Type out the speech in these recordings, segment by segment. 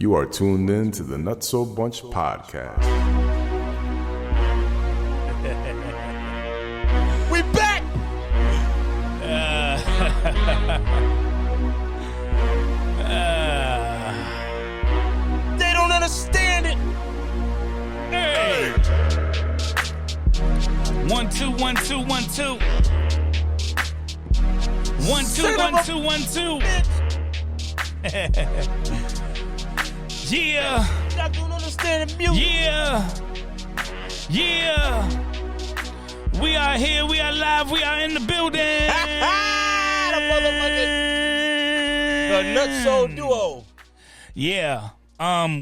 You are tuned in to the Nutso Bunch podcast. We back! They don't understand it. Hey! 1 2 1 2 1 2 1 2 1 2 1 2. Yeah. Y'all don't understand the music. Yeah. We are here. We are live. We are in the building. The Nutso duo. Yeah.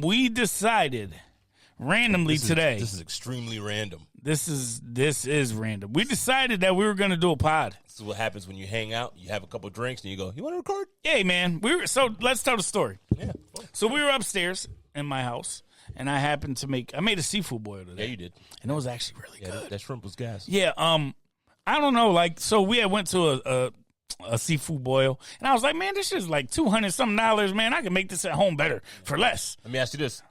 We decided randomly today. This is extremely random. This is random. We decided that we were going to do a pod. This is what happens when you hang out, you have a couple drinks, and you go, you want to record? Hey, man. So let's tell the story. Yeah. So we were upstairs in my house, and I made a seafood boil today. Yeah, you did. And it was actually really good. That shrimp was gas. Yeah, I don't know, so we had went to a seafood boil, and I was like, man, this is like $200-something, man. I can make this at home better for less. Let me ask you this.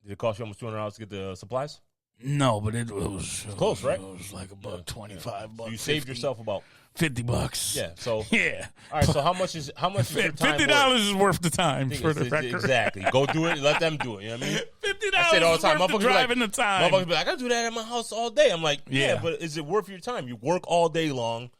Did it cost you almost $200 to get the supplies? No, but it was close, right? It was like about $25. So you saved yourself about $50. Yeah. So yeah. All right. So how much is your time $50 is worth the time for the record. Exactly. Go do it. Let them do it. You know what I mean? $50 I say it all the time. worth the driving the time. Motherfuckers be like, I gotta do that at my house all day. I'm like, yeah, but is it worth your time? You work all day long.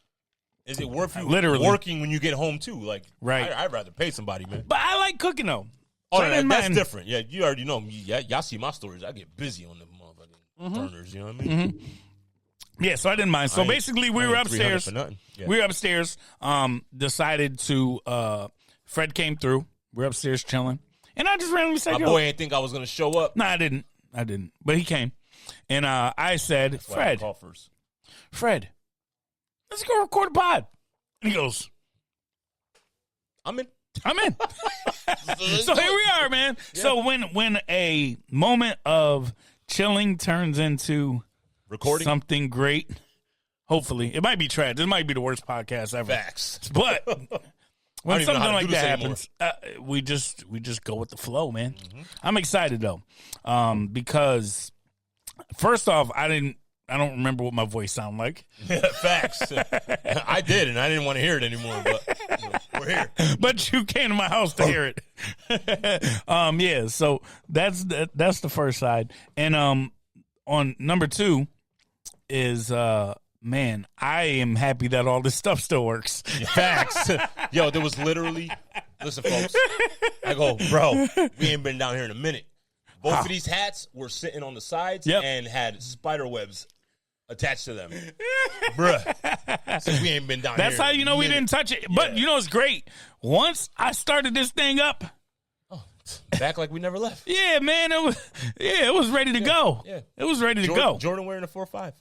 Is it worth you literally working when you get home too? Like, right? I'd rather pay somebody, man. But I like cooking though. Oh, so that's different. Yeah, you already know me. Yeah, y'all see my stories. I get busy on the motherfucking burners. You know what I mean? Mm-hmm. Yeah, so I didn't mind. So basically, we were upstairs. Yeah. We were upstairs. Decided to. Fred came through. We're upstairs chilling, and I just randomly said, "My boy ain't think I was gonna show up." No, I didn't. But he came, and I said, That's "Fred, call first. Fred, let's go record a pod." And he goes, "I'm in." So here we are, man. Yeah. So when a moment of chilling turns into recording something great, hopefully it might be trash. This might be the worst podcast ever. Facts. But when something like that happens, we just go with the flow, man. Mm-hmm. I'm excited though, because first off, I don't remember what my voice sounded like. Yeah, facts. I did, and I didn't want to hear it anymore, but we're here. But you came to my house to hear it. Yeah, so that's the first side. And on number two is man, I am happy that all this stuff still works. Facts. Yo, there was literally, listen, folks, I go, bro, we ain't been down here in a minute. Both of these hats were sitting on the sides and had spider webs attached to them. Bruh. So we ain't been down That's here. how you know we didn't touch it. But you know it's great. Once I started this thing up. Oh, back like we never left. Yeah, man. It was ready to go. Yeah. It was ready to go. Jordan wearing a 4.5.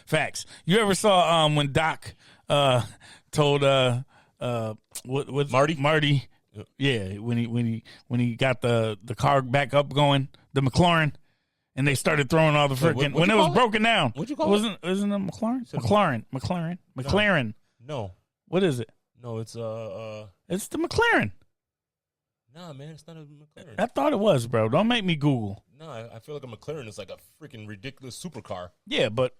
Facts. You ever saw when Doc told what Marty? Yeah, when he got the car back up going, the McLaren. And they started throwing all the freaking when it was broken down. What'd you call it? Wasn't it McLaren? McLaren. No. What is it? No, it's It's the McLaren. Nah, man, it's not a McLaren. I thought it was, bro. Don't make me Google. No, I feel like a McLaren is like a freaking ridiculous supercar. Yeah, but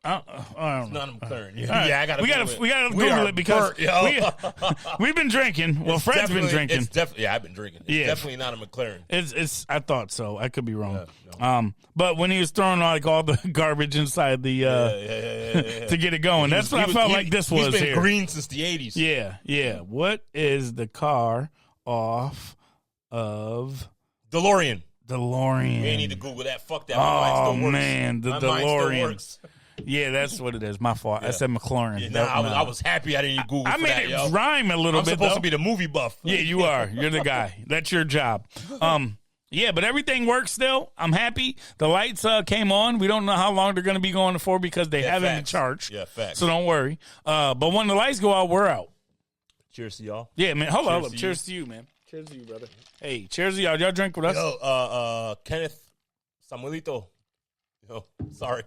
I don't it's know. not a McLaren. Yeah, right. I gotta. We gotta Google it because we've been drinking. Well, Fred's been drinking. It's definitely I've been drinking. It's definitely not a McLaren. It's. I thought so. I could be wrong. Yeah, no. But when he was throwing like all the garbage inside the to get it going, that's what I felt like this was. He's been here. green since the 80s. Yeah. What is the car off of DeLorean? You ain't need to Google that. Fuck that. Oh man, the My mind still DeLorean. works. Yeah, that's what it is. My fault. Yeah. I said McLaren. Yeah, I was happy I didn't Google. I made it rhyme a little bit. I'm supposed to be the movie buff. Yeah, you are. You're the guy. That's your job. Yeah, but everything works still. I'm happy. The lights came on. We don't know how long they're going to be going for because they haven't been charged. Yeah, facts. So don't worry. But when the lights go out, we're out. Cheers to y'all. Yeah, man. Hold on. Cheers to you, man. Cheers to you, brother. Hey, cheers to y'all. Y'all drink with us? Yo, Kenneth Samuelito. Yo, sorry.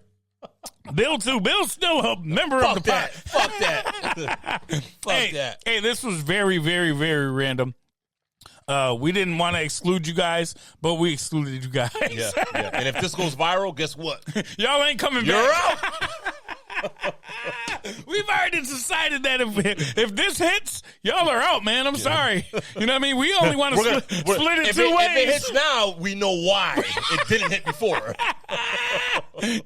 Bill, too. Bill's still a member of the pod. Fuck that. Fuck that. Hey, this was very, very, very random. We didn't want to exclude you guys, but we excluded you guys. Yeah. And if this goes viral, guess what? Y'all ain't coming back. You're out. We've already decided that if this hits, y'all are out, man. I'm sorry. You know what I mean? We only want to split it two ways. If it hits now, we know why it didn't hit before.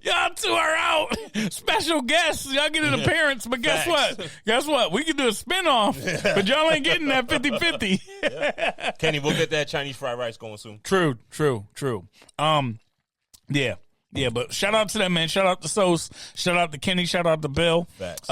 Y'all two are out. Special guests. Y'all get an appearance, but guess what? Guess what? We can do a spinoff, but y'all ain't getting that 50-50. Yeah. Kenny, we'll get that Chinese fried rice going soon. True. Yeah, but shout out to them, man. Shout out to Sos. Shout out to Kenny. Shout out to Bill. Facts.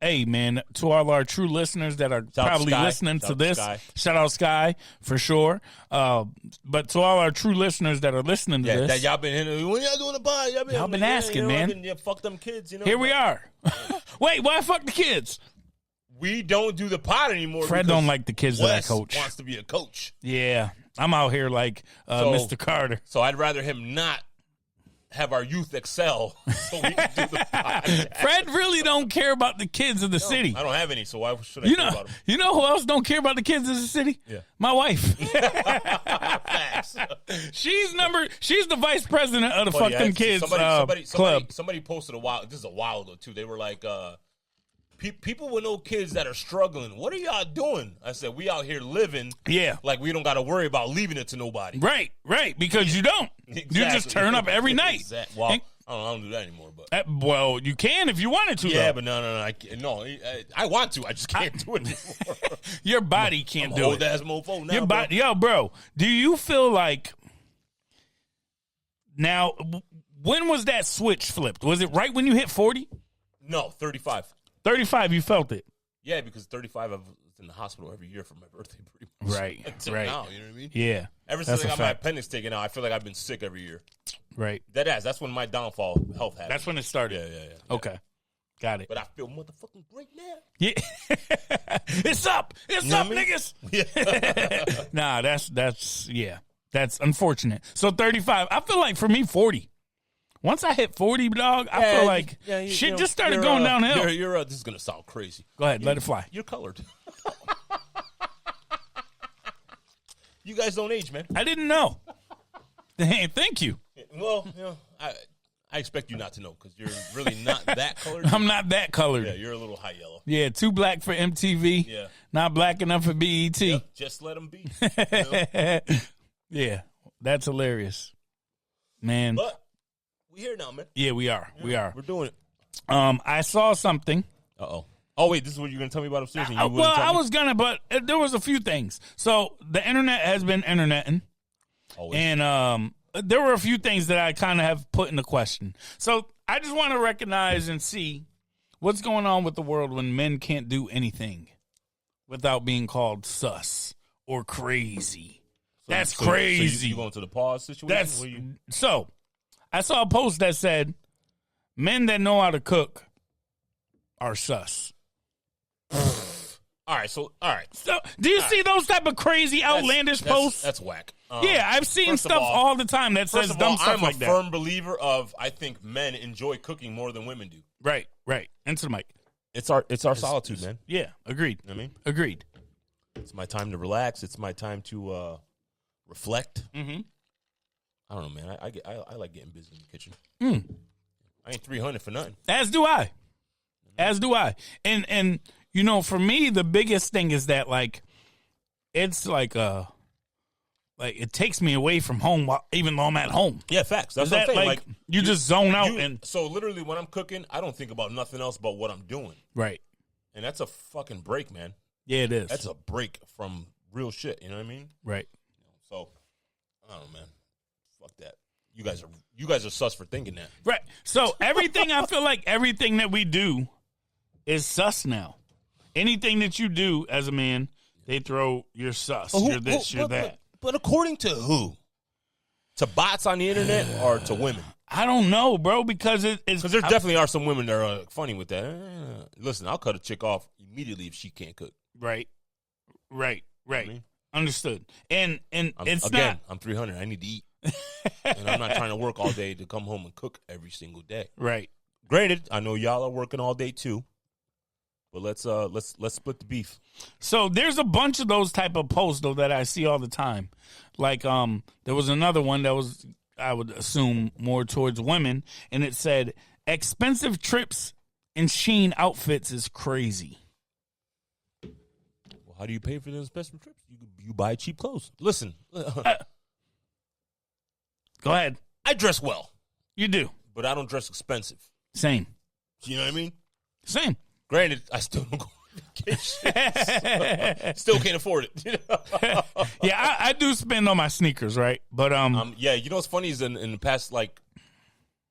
Hey, man, to all our true listeners that are probably listening to this, shout out Sky for sure. But to all our true listeners that are listening to this, that y'all been hitting, when y'all doing the pod, y'all been asking, man. Fuck them kids, you know. Here we are. Wait, why fuck the kids? We don't do the pod anymore. Fred don't like the kids that I coach. Wants to be a coach. Yeah, I'm out here like Mr. Carter. So I'd rather him not have our youth excel so we can do the podcast. Fred really don't care about the kids of the city. I don't have any, so why should I care about them? You know who else don't care about the kids of the city? Yeah. My wife. Facts. She's the vice president of the fuck them kids club. Somebody posted a while. This is a while ago too. They were like, people with no kids that are struggling. What are y'all doing? I said, we out here living. Yeah. Like we don't got to worry about leaving it to nobody. Right. Because you don't. Exactly. You just turn up every night. Exactly. Well, I don't do that anymore. But well, you can if you wanted to. Yeah, though. but no. I want to. I just can't do it anymore. Your body can't do it. Old ass mofo now. Your body, bro. Do you feel like now? When was that switch flipped? Was it right when you hit 40? No, 35. 35, you felt it. Yeah, because 35, I was in the hospital every year for my birthday, pretty much. Right. Now, you know what I mean? Yeah. Ever since I got my appendix taken out, I feel like I've been sick every year. Right. That's when my downfall health happened. That's when it started. Yeah. Okay. Got it. But I feel motherfucking great now. Yeah. It's up, niggas. Yeah. Nah, that's unfortunate. So 35. I feel like for me, 40. Once I hit 40, dog, I feel like shit just started going downhill. This is going to sound crazy. Go ahead, let it fly. You're colored. You guys don't age, man. I didn't know. Hey, thank you. Well, I expect you not to know because you're really not that colored. I'm not that colored. Yeah, you're a little high yellow. Yeah, too black for MTV. Yeah. Not black enough for BET. Yep, just let them be. You know? Yeah, that's hilarious. Man. But we here now, man. Yeah, we are. Yeah, we are. We're doing it. I saw something. Uh-oh. Oh, wait, this is what you're going to tell me about upstairs? I was going to, but there was a few things. So the internet has been interneting. Always. And there were a few things that I kind of have put into question. So I just want to recognize and see what's going on with the world when men can't do anything without being called sus or crazy. That's crazy. So you going to the pause situation? So I saw a post that said, men that know how to cook are sus. All right. So, do you see those type of crazy, outlandish posts? That's whack. Yeah, I've seen stuff all the time that says dumb stuff like that. I'm a firm believer of, I think men enjoy cooking more than women do. Right. Into the mic. It's our solitude, man. Yeah, agreed. You know what I mean? Agreed. It's my time to relax. It's my time to reflect. Mm-hmm. I don't know, man. I like getting busy in the kitchen. I ain't 300 for nothing. As do I. And you know, for me, the biggest thing is that it's like it takes me away from home even though I'm at home. Yeah, facts. That's what I'm saying. Like you just zone out and so literally when I'm cooking, I don't think about nothing else but what I'm doing. Right. And that's a fucking break, man. Yeah, it is. That's a break from real shit. You know what I mean? Right. So I don't know, man. Fuck that. You guys are sus for thinking that. Right. So everything I feel like everything that we do is sus now. Anything that you do as a man, they throw you're sus. You're this, you're that. But according to who? To bots on the internet or to women? I don't know, bro, because there definitely are some women that are funny with that. Listen, I'll cut a chick off immediately if she can't cook. Right. I mean? Understood. And it's again, I'm 300. I need to eat. And I'm not trying to work all day to come home and cook every single day. Right. Granted, I know y'all are working all day too. But let's split the beef. So there's a bunch of those type of posts though that I see all the time. Like there was another one that was, I would assume, more towards women, and it said expensive trips in Shein outfits is crazy. Well, how do you pay for those expensive trips? You buy cheap clothes. Listen. Go ahead. I dress well. You do. But I don't dress expensive. Same. You know what I mean? Same. Granted, I still don't go on vacation. Still can't afford it. Yeah, I do spend on my sneakers, right? But yeah, you know what's funny is in the past, like,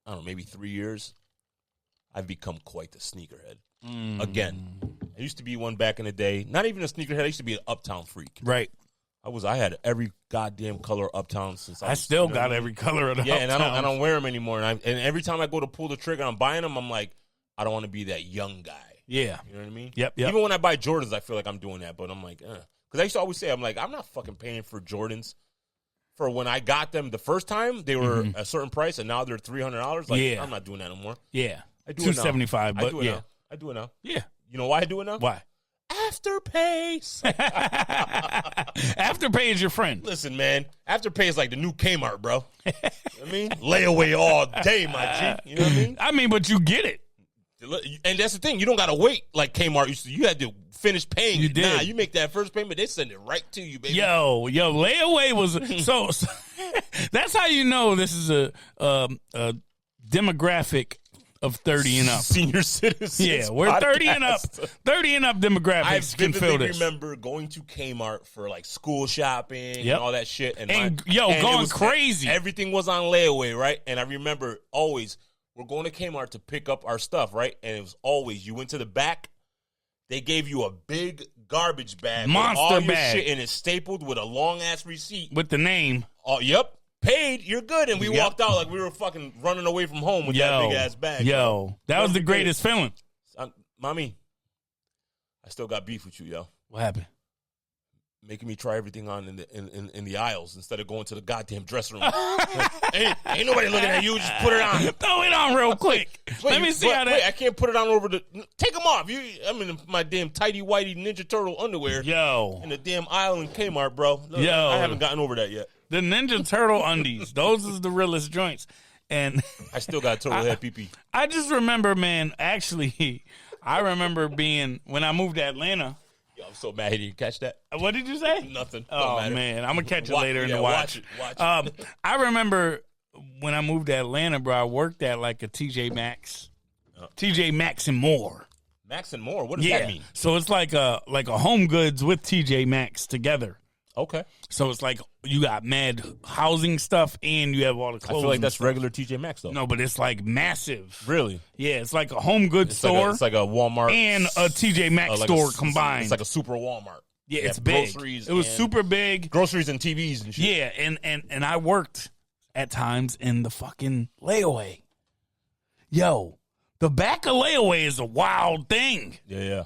I don't know, maybe 3 years, I've become quite the sneakerhead. Again, I used to be one back in the day. Not even a sneakerhead. I used to be an Uptown freak. Right. I had every goddamn color of Uptown since I still got every color of the Uptown. and I don't wear them anymore. And every time I go to pull the trigger, I'm buying them. I'm like, I don't want to be that young guy. Yeah. You know what I mean? Yep. Even when I buy Jordans, I feel like I'm doing that. But I'm like, because I used to always say, I'm like, I'm not fucking paying for Jordans. For when I got them the first time, they were a certain price, and now they're $300. Like, yeah. I'm not doing that no more. Yeah. I do $275, but yeah. I do it now. Yeah. You know why I do it now? Why? Afterpay. Afterpay is your friend. Listen, man. Afterpay is like the new Kmart, bro. You know what I mean? Layaway all day, my G. You know what I mean? I mean, but you get it. And that's the thing. You don't got to wait like Kmart used to. You had to finish paying. You did. Nah, you make that first payment, they send it right to you, baby. Yo, layaway was so that's how you know this is a demographic of 30 and up. Senior citizens. Yeah, we're podcast. 30 and up. 30 and up demographics can feel this. I remember going to Kmart for like school shopping and all that shit. And going crazy. Everything was on layaway, right? And I remember always, we're going to Kmart to pick up our stuff, right? And it was always, you went to the back, they gave you a big garbage bag. Monster with all your bag. shit, and it's stapled with a long-ass receipt. With the name. Oh, yep. Paid, you're good. And we walked out like we were fucking running away from home with that big-ass bag. That was the greatest feeling. Mommy, I still got beef with you, yo. What happened? Making me try everything on in the aisles instead of going to the goddamn dressing room. ain't nobody looking at you. Just put it on. Throw it on real quick. Let me see how that. Wait, I can't put it on over the. Take them off. I'm in my damn tighty whitey Ninja Turtle underwear. In the damn aisle in Kmart, bro. I haven't gotten over that yet. The Ninja Turtle undies. Those is the realest joints. And I still got turtle head pee-pee. I just remember, man. Actually, I remember being when I moved to Atlanta. Yo, I'm so mad he didn't catch that. What did you say? Nothing. Oh, man. I'm going to catch it later in the watch. Watch it. I remember when I moved to Atlanta, bro, I worked at like a TJ Maxx. TJ Maxx and More. Maxx and More? What does that mean? So it's like a Home Goods with TJ Maxx together. Okay. So it's like you got mad housing stuff and you have all the clothes. I feel like that's regular TJ Maxx, though. No, but it's like massive. Really? Yeah, it's like a Home Goods store. It's like a Walmart. And a TJ Maxx store combined. It's like a super Walmart. Yeah, it's big. It was super big. Groceries and TVs and shit. Yeah, and I worked at times in the fucking layaway. Yo, the back of layaway is a wild thing. Yeah.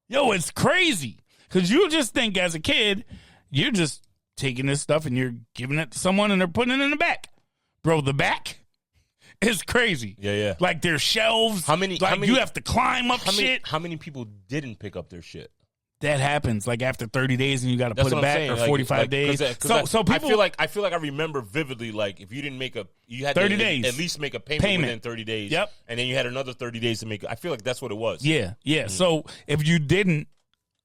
Yo, it's crazy. Because you just think as a kid, you're just taking this stuff and you're giving it to someone and they're putting it in the back. Bro, the back is crazy. Yeah. Like there's shelves. You have to climb up shit. How many people didn't pick up their shit? That happens like after 30 days and you got to put it back or 45 days. So people, I feel like I remember vividly, like if you didn't you had 30 to days. at least make a payment within 30 days. Yep. And then you had another 30 days to make it. I feel like that's what it was. Yeah. Mm-hmm. So if you didn't,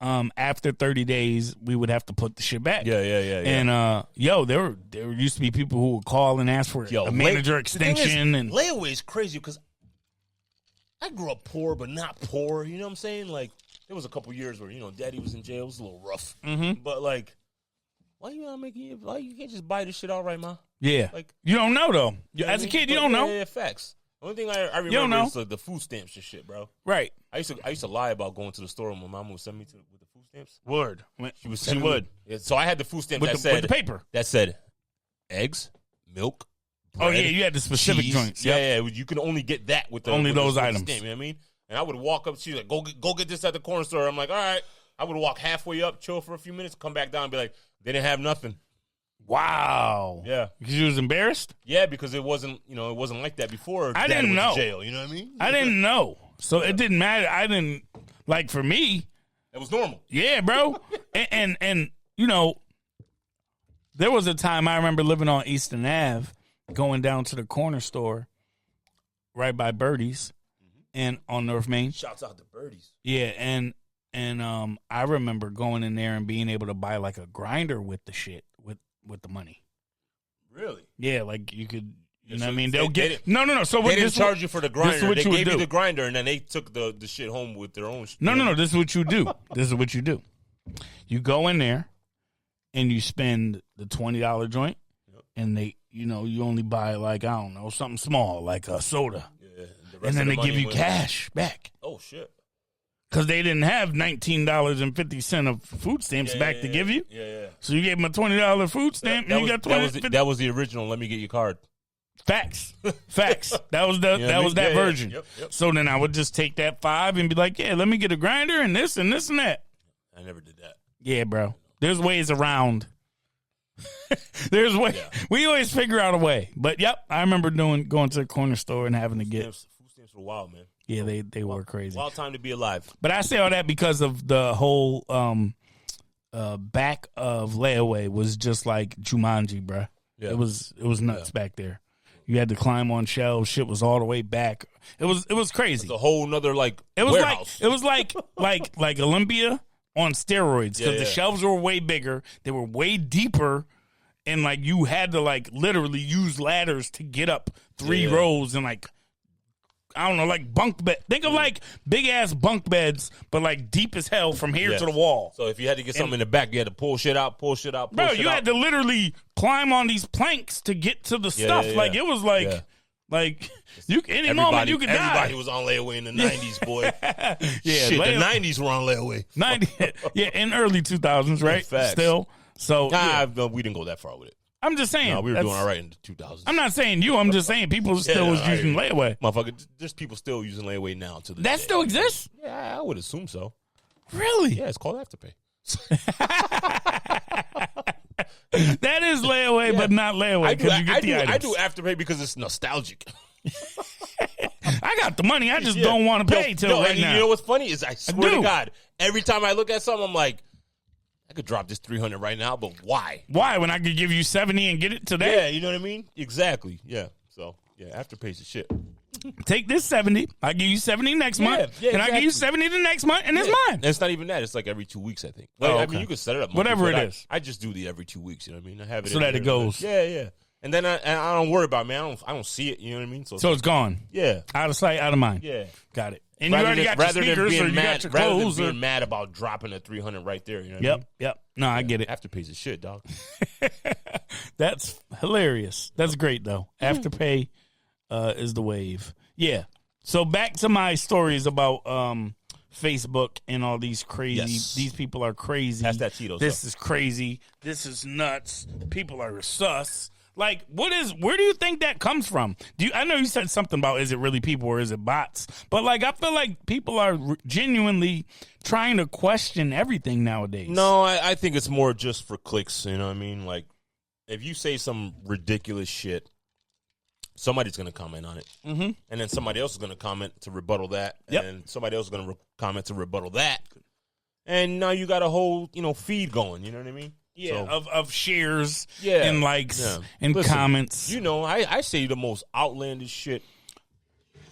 after 30 days, we would have to put the shit back. Yeah. And there used to be people who would call and ask for a manager extension. And layaway is crazy because I grew up poor, but not poor. You know what I'm saying? Like there was a couple years where Daddy was in jail. It was a little rough. Mm-hmm. But like, why you can't just buy this shit outright, ma? Yeah. Like you don't know though. As a kid, you don't know. Yeah, facts. The only thing I remember is the food stamps and shit, bro. Right. I used to lie about going to the store when my mom would send me with the food stamps. Word. She would. Yeah, so I had the food stamp with the paper that said eggs, milk. Bread, you had the specific cheese. joints. Yeah. You can only get that with those items. Stamp, you know what I mean? And I would walk up. She's like, "Go get this at the corner store." I'm like, "All right." I would walk halfway up, chill for a few minutes, come back down, and be like, "They didn't have nothing." Wow. Yeah. Because you was embarrassed? Yeah, because it wasn't like that before. I didn't know. Jail, you know what I mean? I didn't know. So it didn't matter. I didn't, like, for me. It was normal. Yeah, bro. and you know, there was a time I remember living on Eastern Ave, going down to the corner store right by Birdie's and on North Main. Shouts out to Birdie's. Yeah, and I remember going in there and being able to buy like a grinder with the shit, with the money. Really? Yeah, like you could, you know what I mean? They'll get no. So they didn't charge you for the grinder. They gave you the do. grinder, and then they took the shit home with their own. No. This is what you do. You go in there, and you spend the $20 joint, and they, you know, you only buy like, I don't know, something small like a soda, and then they give you cash back. Oh shit! Because they didn't have $19.50 of food stamps back to give you. Yeah. So you gave them a $20 food stamp, and you got $20. That was the original. Let me get your card. Facts. That was that version. Yep. So then I would just take that $5 and be like, yeah, let me get a grinder and this and this and that. I never did that. Yeah, bro. There's ways around. There's way. Yeah. We always figure out a way. But yep, I remember going to the corner store and having to get food stamps were wild, man. Yeah, they were crazy. Wild time to be alive. But I say all that because of the whole back of layaway was just like Jumanji, bro. Yeah. It was nuts back there. You had to climb on shelves. Shit was all the way back. It was crazy. It's a whole nother warehouse. It was like Olympia on steroids because the shelves were way bigger. They were way deeper, and like you had to like literally use ladders to get up 3 rows and like, I don't know, like bunk bed. Think of like big ass bunk beds, but like deep as hell from here to the wall. So if you had to get something in the back, you had to pull shit out. Bro, you had to literally climb on these planks to get to the stuff. Yeah. Like it was like you any moment you could die. Everybody was on layaway in the 90s, boy. Shit, the 90s were on layaway. 90, in early 2000s, right? Still. So we didn't go that far with it. I'm just saying. No, we were doing all right in the 2000s. I'm not saying you. I'm just saying people still was using layaway. Motherfucker, there's people still using layaway now to this day. That still exists? Yeah, I would assume so. Really? Yeah, it's called Afterpay. That is layaway, but not layaway because you get the items. I do Afterpay because it's nostalgic. I got the money. I just don't want to pay till right now. You know what's funny is I swear to God, every time I look at something, I'm like, I could drop this 300 right now, but why? Why? When I could give you 70 and get it today? Yeah, you know what I mean? Exactly. Yeah. So, Afterpay's the shit. Take this 70. I give you 70 next month. Yeah, and I give you 70 the next month, and it's mine. And it's not even that. It's like every 2 weeks, I think. Like, I mean, you can set it up. Whatever it is. I just do the every 2 weeks, you know what I mean? I have it so that it goes. Yeah. And then I don't worry about it, man. I don't see it, you know what I mean? So it's gone. Yeah. Out of sight, out of mind. Yeah. Got it. And you already got your sneakers or you got your clothes. Rather than being mad about dropping a 300 right there, you know what I mean? Yep. No, I get it. Afterpay's the shit, dog. That's hilarious. That's great, though. Afterpay is the wave. Yeah. So back to my stories about Facebook and all these crazy. Yes. These people are crazy. That's that Cheetos. This is crazy. This is nuts. People are sus. Like, where do you think that comes from? I know you said something about, is it really people or is it bots? But, like, I feel like people are genuinely trying to question everything nowadays. No, I think it's more just for clicks, you know what I mean? Like, if you say some ridiculous shit, somebody's going to comment on it. Mm-hmm. And then somebody else is going to comment to rebuttal that. Yep. And somebody else is going to comment to rebuttal that. And now you got a whole, feed going, you know what I mean? Yeah, so, of shares and likes and comments. You know, I say the most outlandish shit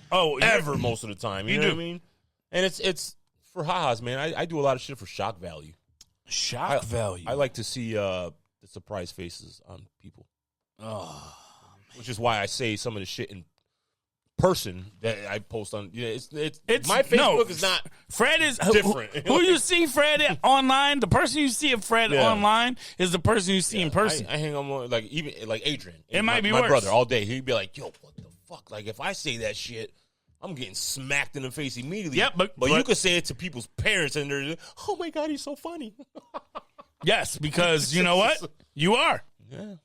ever most of the time. You know what I mean? And it's for ha-has, man. I do a lot of shit for shock value. Shock value? I like to see the surprise faces on people. Oh, man. Which is why I say some of the shit in person that I post on. It's my Facebook is not. Fred is different. Who you see Fred online, the person you see of Fred online is the person you see in person. I hang on more like Adrian. It might be my worse. brother all day. He'd be like, "Yo, what the fuck? Like if I say that shit, I'm getting smacked in the face immediately." Yeah, but you could say it to people's parents, and they're, "Oh my God, he's so funny." Yes, because you know what? You are. Yeah,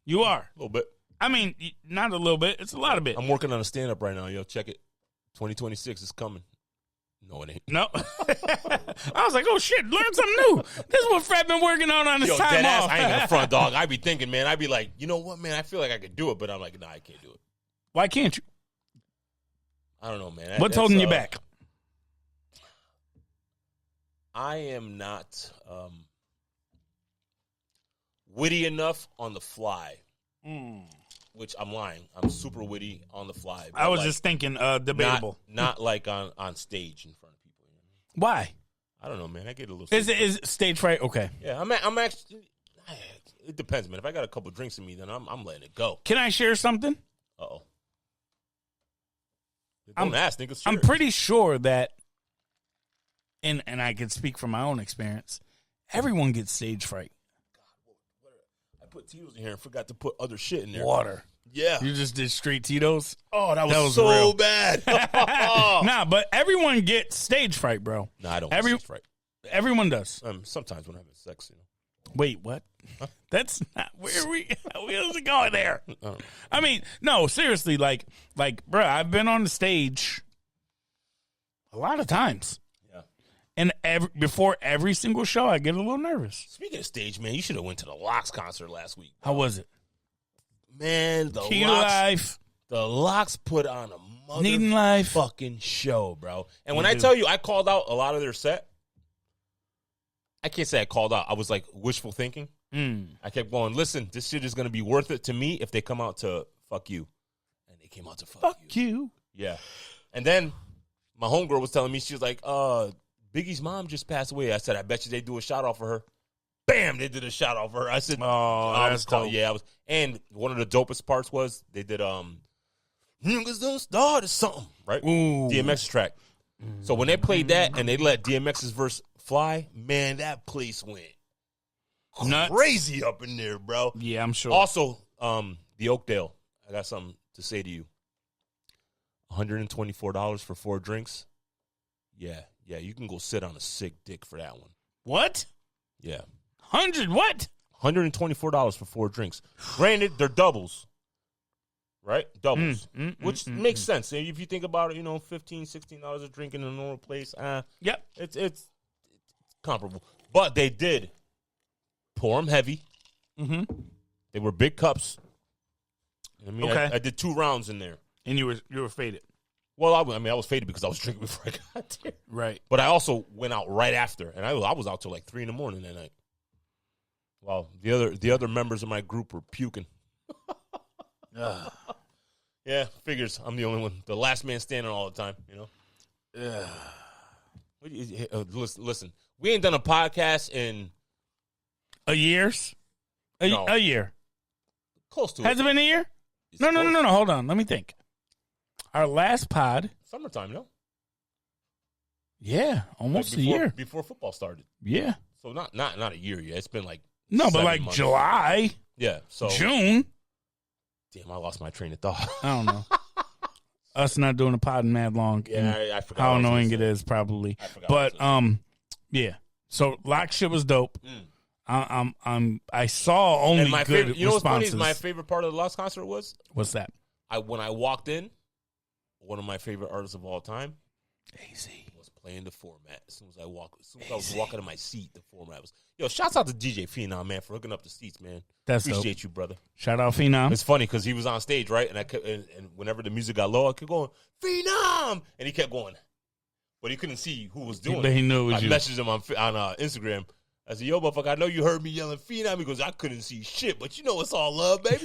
you are a little bit. I mean, not a little bit. It's a lot of bit. I'm working on a stand-up right now. Yo, check it. 2026 is coming. No, it ain't. No. I was like, oh, shit, learn something new. This is what Fred been working on his time off. I ain't gonna front, dog. I be thinking, man, I be like, you know what, man? I feel like I could do it, but I'm like, nah, I can't do it. Why can't you? I don't know, man. What's holding you back? I am not witty enough on the fly. Which I'm lying. I'm super witty on the fly. I was just thinking debatable. Not like on stage in front of people. You know? Why? I don't know, man. I get a little. Is stage fright okay? Yeah, I'm actually. It depends, man. If I got a couple drinks in me, then I'm letting it go. Can I share something? Uh-oh. Don't ask, niggas. I'm pretty sure that, and I can speak from my own experience, everyone gets stage fright. I put Tito's in here and forgot to put other shit in there. Water. Yeah. You just did straight Tito's? Oh, that was so real. bad. Nah, but everyone gets stage fright, bro. Nah, I don't get stage fright. Everyone does. Sometimes when I'm having sex, you know. Wait, what? Huh? That's not where where's it going there? I mean, no, seriously, like, bro, I've been on the stage a lot of times. Yeah. And before every single show, I get a little nervous. Speaking of stage, man, you should have went to the Locks concert last week. How was it? Man, the Key Locks, life. The Locks put on a motherfucking show, bro. And when I tell you, I called out a lot of their set. I can't say I called out. I was like wishful thinking. I kept going, listen, this shit is going to be worth it to me if they come out to fuck you. And they came out to fuck you. Yeah. And then my homegirl was telling me, she was like, Biggie's mom just passed away. I said, I bet you they do a shot off of her. Bam, they did a shot off of her. I said, that's dope. Yeah, I was. And one of the dopest parts was they did Niggas Don't Start or something, right? Ooh. DMX's track. So when they played that and they let DMX's verse fly, man, that place went crazy up in there, bro. Yeah, I'm sure. Also, the Oakdale, I got something to say to you. $124 for 4 drinks. Yeah, you can go sit on a sick dick for that one. What? Yeah. 100 what? $124 for 4 drinks. Granted, they're doubles. Right? Doubles. Which makes sense. If you think about it, you know, $15, $16 a drink in a normal place. Yep. It's comparable. But they did pour them heavy. Mm-hmm. They were big cups. I mean, okay. I did 2 rounds in there. And you were faded. Well, I was faded because I was drinking before I got there. Right. But I also went out right after. And I was out till like 3 in the morning that night. While the other members of my group were puking. Yeah, figures. I'm the only one. The last man standing all the time, you know? Listen, we ain't done a podcast in... A year? A year. Close to Has it been a year? No. Hold on. Let me think. Our last pod... Summertime, no? Yeah, almost a year. Before football started. Yeah. So not a year yet. It's been like... No, but like months. July. Yeah, so... June. Damn, I lost my train of thought. I don't know. Us not doing a pod in mad long. Yeah, I forgot. How annoying it is, probably. But yeah. So Lock shit was dope. I saw only good responses. You know what's funny? My favorite part of the Lost concert was? What's that? When I walked in, one of my favorite artists of all time, AZ, was playing the format. As soon as I was walking in my seat, the format was. Yo, shouts out to DJ Phenom, man, for hooking up the seats, man. That's appreciate dope. You, brother. Shout out Phenom. It's funny because he was on stage, right? And and whenever the music got low, I kept going, Phenom! And he kept going. But he couldn't see who was doing it. But he knew it was you. I messaged him on Instagram. I said, yo, motherfucker, I know you heard me yelling Phenom. He goes, I couldn't see shit, but you know it's all love, baby.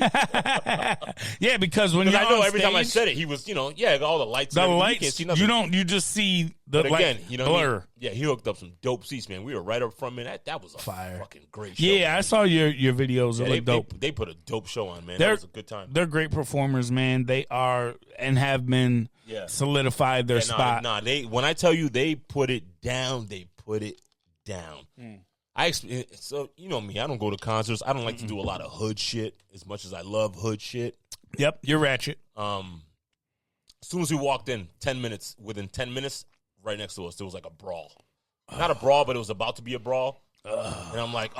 Yeah, because when you're I know on every stage, time I said it, he was, all the lights. The you lights, can't see nothing. You just see the but again, blur. Yeah, he hooked up some dope seats, man. We were right up front, man. That was a fire, fucking great show. Yeah, man. I saw your videos. It looked dope. They put a dope show on, man. That was a good time. They're great performers, man. They are and have been solidified their spot. When I tell you they put it down, they put it down. So you know me, I don't go to concerts. I don't like to do a lot of hood shit as much as I love hood shit. Yep, you're ratchet. As soon as we walked in, within 10 minutes, right next to us, there was like a brawl. Not a brawl, but it was about to be a brawl. And I'm like,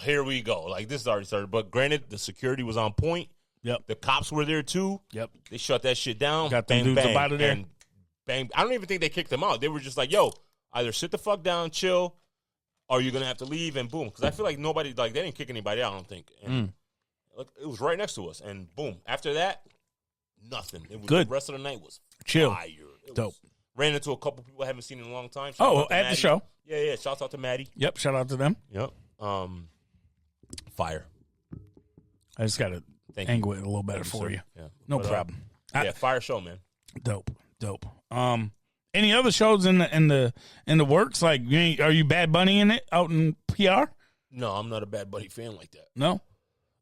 here we go. Like, this has already started. But granted, the security was on point. Yep. The cops were there, too. Yep. They shut that shit down. Got them dudes up out of there. And bang. I don't even think they kicked them out. They were just like, yo, either sit the fuck down, chill, or you're going to have to leave, and boom. Because I feel like they didn't kick anybody out, I don't think. And it was right next to us, and boom. After that, nothing. It was good. The rest of the night was chill. fire. Dope. Ran into a couple people I haven't seen in a long time. At the show. Yeah. Shouts out to Maddie. Yep. Shout out to them. Yep. Fire. I just got to angle it a little better for you. Yeah. No problem. Fire show, man. Dope. Any other shows in the works? Like, are you Bad Bunny in it out in PR? No, I'm not a Bad Bunny fan like that. No,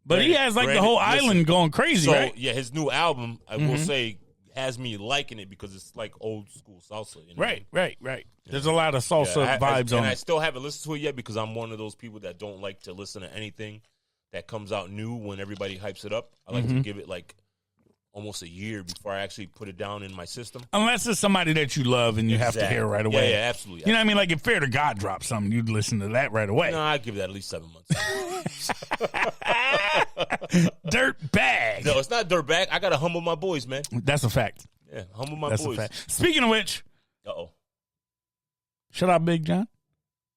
but he has the whole island going crazy, right? Yeah, his new album, I will say, has me liking it because it's like old school salsa. You know Right. Yeah. There's a lot of salsa vibes on it. And I still haven't listened to it yet because I'm one of those people that don't like to listen to anything that comes out new when everybody hypes it up. I like to give it like almost a year before I actually put it down in my system. Unless it's somebody that you love and you have to hear right away. Yeah, absolutely. You know what I mean? Like if Fear to God drops something, you'd listen to that right away. No, I'd give that at least 7 months. Dirt bag. No, it's not dirt bag. I got to humble my boys, man. That's a fact. Yeah, humble my boys. A fact. Speaking of which. Uh-oh. Shout out Big John.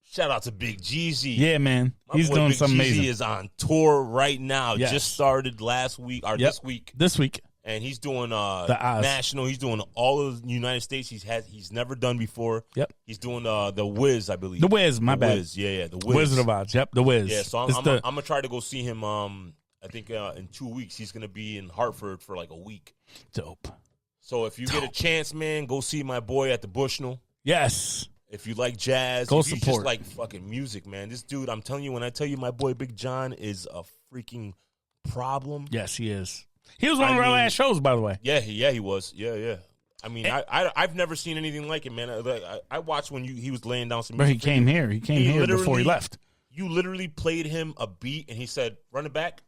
Shout out to Big Jeezy. Yeah, man. He's doing Big something amazing. Jeezy is on tour right now. Yes. Just started last week or this week. This week. And he's doing national. He's doing all of the United States. He's never done before. Yep. He's doing the Wiz, I believe. The Wiz, my bad. Wiz. Yeah, the Wiz. Wizard of Oz. Yep, the Wiz. Yeah, so I'm gonna try to go see him. I think in 2 weeks he's gonna be in Hartford for like a week. Dope. So if you get a chance, man, go see my boy at the Bushnell. Yes. If you like jazz, go if you support. Just like fucking music, man. This dude, I'm telling you, when I tell you my boy Big John is a freaking problem. Yes, he is. He was one of our last shows, by the way. Yeah, he was. Yeah. I mean, I've never seen anything like it, man. I watched when he was laying down some music. He came here. He came here before he left. You literally played him a beat, and he said, run it back.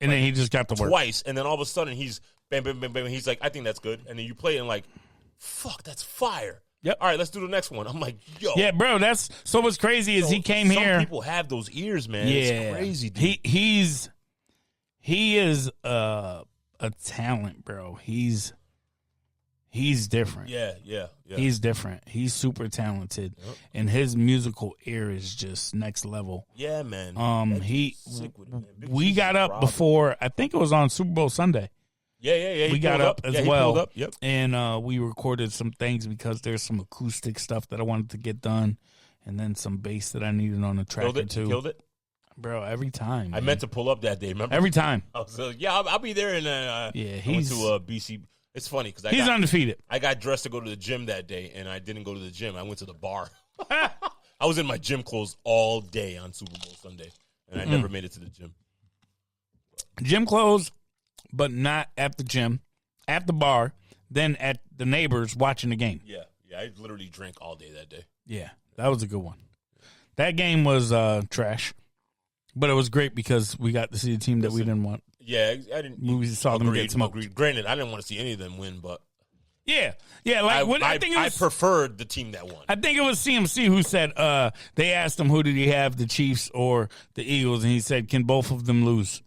And then he just got the word. Twice, and then all of a sudden, he's bam, bam, bam, bam. He's like, I think that's good. And then you play it, and like, fuck, that's fire. Yep. All right, let's do the next one. I'm like, yo. Yeah, bro, so what's crazy is he came here. Some people have those ears, man. Yeah. It's crazy, dude. He is a talent, bro. He's different. Yeah. He's different. He's super talented, and his musical ear is just next level. Yeah, man. We got up before. I think it was on Super Bowl Sunday. Yeah. We got up as well, yep. And we recorded some things because there's some acoustic stuff that I wanted to get done, and then some bass that I needed on the track too. Killed it, bro. Every time I meant to pull up that day. Remember? Every time. I was like, I'll be there. And I went to BC. It's funny because he's undefeated. I got dressed to go to the gym that day, and I didn't go to the gym. I went to the bar. I was in my gym clothes all day on Super Bowl Sunday, and I never made it to the gym. Gym clothes, but not at the gym, at the bar, then at the neighbors watching the game. Yeah. I literally drank all day that day. Yeah, that was a good one. That game was trash, but it was great because we got to see a team that we didn't want. Yeah, I didn't. We saw them get smoked. Granted, I didn't want to see any of them win, but yeah. Like I preferred the team that won. I think it was CMC who said they asked him who did he have, the Chiefs or the Eagles, and he said, "Can both of them lose?"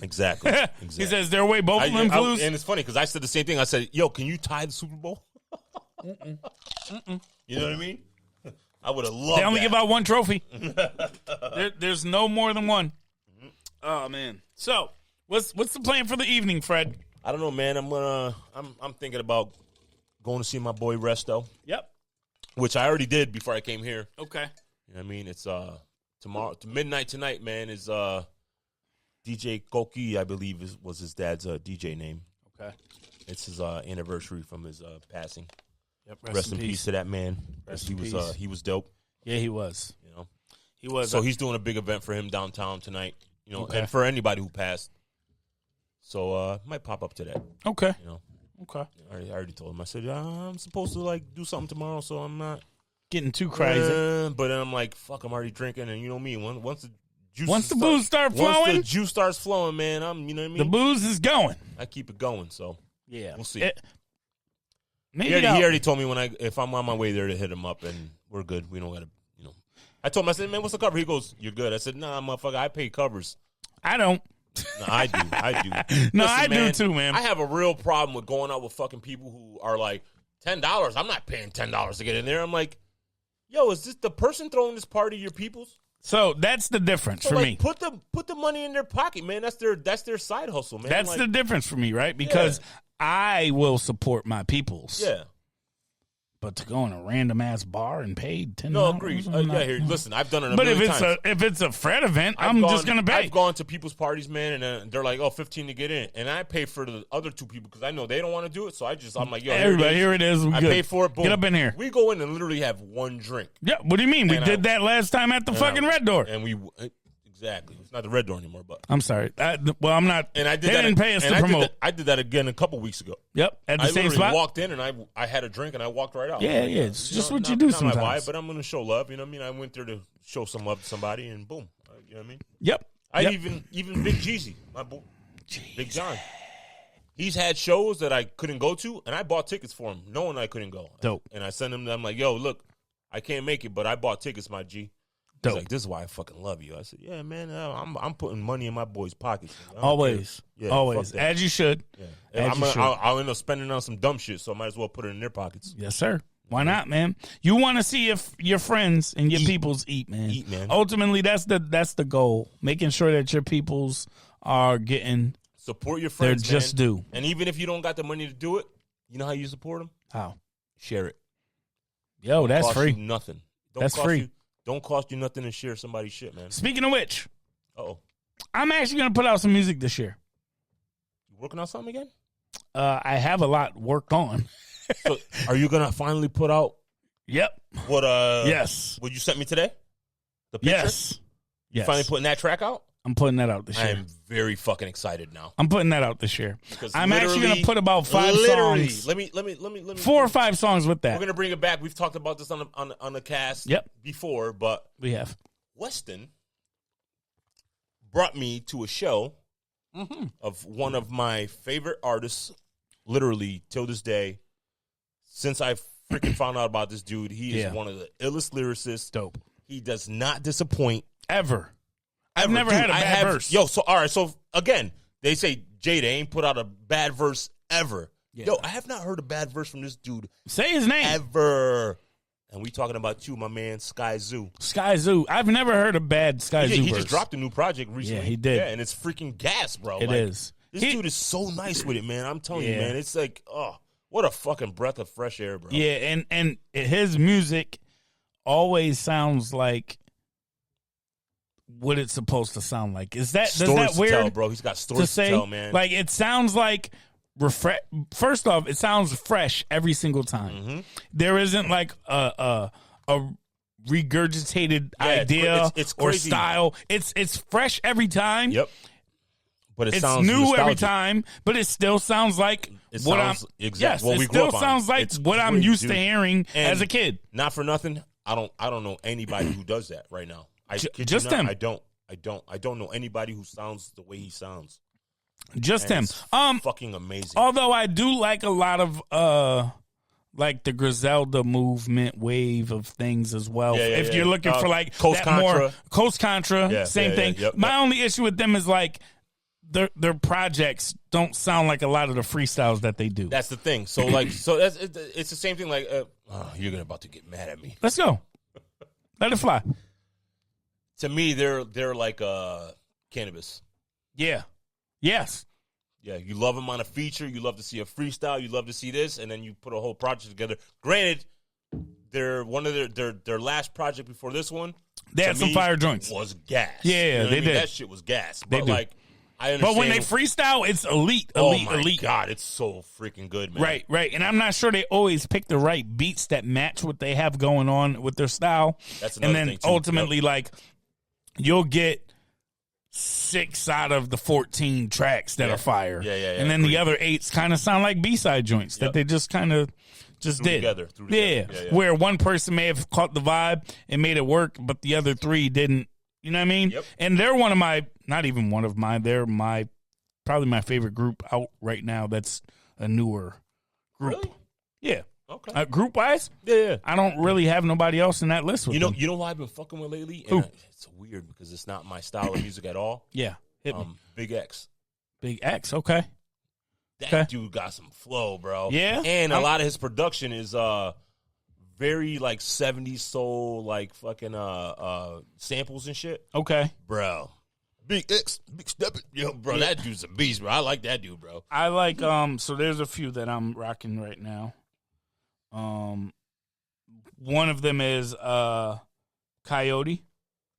Exactly. He says, "Is there a way both of them lose?" And it's funny because I said the same thing. I said, "Yo, can you tie the Super Bowl?" You know what I mean? I would have loved. They only that. give out one trophy. There's no more than one. Oh man. So what's the plan for the evening, Fred? I don't know, man. I'm thinking about going to see my boy Resto. Yep. Which I already did before I came here. Okay. You know what I mean? It's tomorrow to midnight tonight, man, is DJ Koki, I believe was his dad's DJ name. Okay. It's his anniversary from his passing. Yep. Rest in peace to that man. He was dope. Yeah, he was. You know. He was. So he's doing a big event for him downtown tonight, you know, and for anybody who passed. So might pop up to that. Okay. You know. Okay. I already told him. I said, I'm supposed to like do something tomorrow, so I'm not getting too crazy. But then I'm like, fuck, I'm already drinking, and you know me. Once the booze starts flowing, once the juice starts flowing, man, you know what I mean. The booze is going. I keep it going, so yeah, we'll see. Maybe he already told me if I'm on my way there to hit him up, and we're good. We don't gotta, you know. I told him, I said, man, what's the cover? He goes, you're good. I said, nah, motherfucker, I pay covers. I don't. No, I do. No, Listen, I do too, man. I have a real problem with going out with fucking people who are like $10. I'm not paying $10 to get in there. I'm like, yo, is this the person throwing this party your people's? So that's the difference for me. Put the money in their pocket, man. That's their side hustle, man. That's the difference for me, right? Because I will support my peoples. Yeah. But to go in a random ass bar and pay $10. No, agreed. Listen, I've done it. But if it's a Fred event, I'm just gonna pay. I've gone to people's parties, man, and they're like, "Oh, $15 to get in," and I pay for the other two people because I know they don't want to do it. So I'm like, "Yo, everybody, here it is. I pay for it. Boom. Get up in here. We go in and literally have one drink. Yeah. What do you mean? We did that last time at the fucking Red Door. And exactly. It's not the Red Door anymore, but I'm sorry. I'm not. And I did they that. Didn't pay us to promote. I did that again a couple weeks ago. Yep, at the same spot. I walked in and I had a drink and I walked right out. Yeah, it's just what you do sometimes. Not my vibe, but I'm gonna show love. You know what I mean? I went there to show some love to somebody, and boom. You know what I mean? Yep. Even Big Jeezy, my boy, Big John. He's had shows that I couldn't go to, and I bought tickets for him, knowing I couldn't go. Dope. And I sent him. I'm like, yo, look, I can't make it, but I bought tickets, my G. He's like, this is why I fucking love you. I said, yeah, man, I'm putting money in my boys' pockets. Always. Yeah, always. As you should. Yeah. I'll end up spending on some dumb shit, so I might as well put it in their pockets. Yes, sir. Why not, man? You want to see if your friends and your peoples eat, man. Eat, man. Ultimately, that's the goal. Making sure that your peoples are getting support your friends. They're just due. And even if you don't got the money to do it, you know how you support them? How? Share it. Yo, that's free. Nothing. That's free. Don't cost you nothing to share somebody's shit, man. Speaking of which, I'm actually going to put out some music this year. You working on something again? I have a lot worked on. So, are you going to finally put out? Yep. What? Yes. What you sent me today? The picture? Yes. You finally putting that track out? I'm putting that out this year. I'm very fucking excited now. I'm putting that out this year. I'm actually going to put about 5 songs. Let me 4 or 5 songs with that. We're going to bring it back. We've talked about this on the cast before, but we have. Weston brought me to a show of one of my favorite artists, literally till this day. Since I freaking found out about this dude, he is one of the illest lyricists. Dope. He does not disappoint. Ever. I've never had a bad verse. Yo, so all right, so again, they say Jada ain't put out a bad verse ever. Yeah. Yo, I have not heard a bad verse from this dude. Say his name. Ever. And we talking about you, my man, Sky Zoo. Sky Zoo. I've never heard a bad Sky Zoo verse. He just dropped a new project recently. Yeah, he did. Yeah, and it's freaking gas, bro. It is. This dude is so nice with it, man. I'm telling you, man. It's like, what a fucking breath of fresh air, bro. Yeah, and his music always sounds like what it's supposed to sound like. Does that weird? Tell, bro. He's got stories to tell, man. Like, it sounds like first off, it sounds fresh every single time. Mm-hmm. There isn't like a regurgitated idea it's or style. It's fresh every time. Yep. But it's sounds new nostalgic. every time, but it still sounds like it what I'm. Yes, it still sounds like what I'm used to hearing as a kid. Not for nothing, I don't know anybody who does that right now. Just him. I don't know anybody who sounds the way he sounds. Just him. Fucking amazing. Although I do like a lot of like the Griselda movement wave of things as well. If you're looking for like Coast Contra. Coast Contra, same thing. Yep. My only issue with them is like their projects don't sound like a lot of the freestyles that they do. That's the thing. So it's the same thing. Like, you're about to get mad at me. Let's go. Let it fly. To me, they're like cannabis. Yeah. Yes. Yeah, you love them on a feature. You love to see a freestyle. You love to see this, and then you put a whole project together. Granted, their last project before this one, they had some fire joints. Was gas. Yeah, you know they did. That shit was gas. They but do. Like, I understand. But when they freestyle, it's elite. Oh my God, it's so freaking good, man. Right. And I'm not sure they always pick the right beats that match what they have going on with their style. That's another thing, too. And then ultimately, like, you'll get 6 out of the 14 tracks that are fire. Yeah. And then the other 8 kind of sound like B-side joints that they just kind of just threw did. Together. Yeah. Where one person may have caught the vibe and made it work, but the other 3 didn't. You know what I mean? Yep. And they're not even one of mine. They're probably my favorite group out right now that's a newer group. Really? Yeah. Okay. Group wise? Yeah. I don't really have nobody else in that list with them. You know who I've been fucking with lately? Who? And it's weird because it's not my style of music at all. Yeah. Hit me. Big X. Big X, okay. That dude got some flow, bro. Yeah. And a lot of his production is very like 70s soul, like fucking samples and shit. Okay. Bro. Big X, Big Step. Yo, bro, that dude's a beast, bro. I like that dude, bro. I like so there's a few that I'm rocking right now. One of them is Coyote.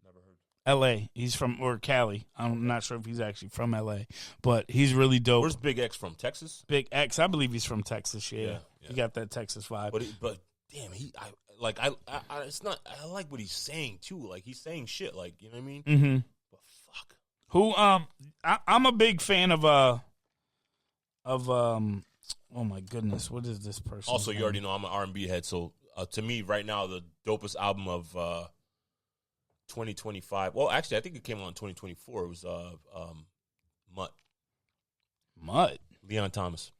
Never heard. L.A. He's from, or Cali. I'm not sure if he's actually from L.A., but he's really dope. Where's Big X from? Texas? Big X, I believe he's from Texas. Yeah. He got that Texas vibe. But damn, it's not. I like what he's saying too. Like he's saying shit. Like you know what I mean? Mm-hmm. But fuck. Who? I'm a big fan of oh my goodness, what is this person? Also, you already know I'm an R&B head, so to me right now the dopest album of 2025. Well, actually, I think it came out in 2024. It was Mutt. Leon Thomas.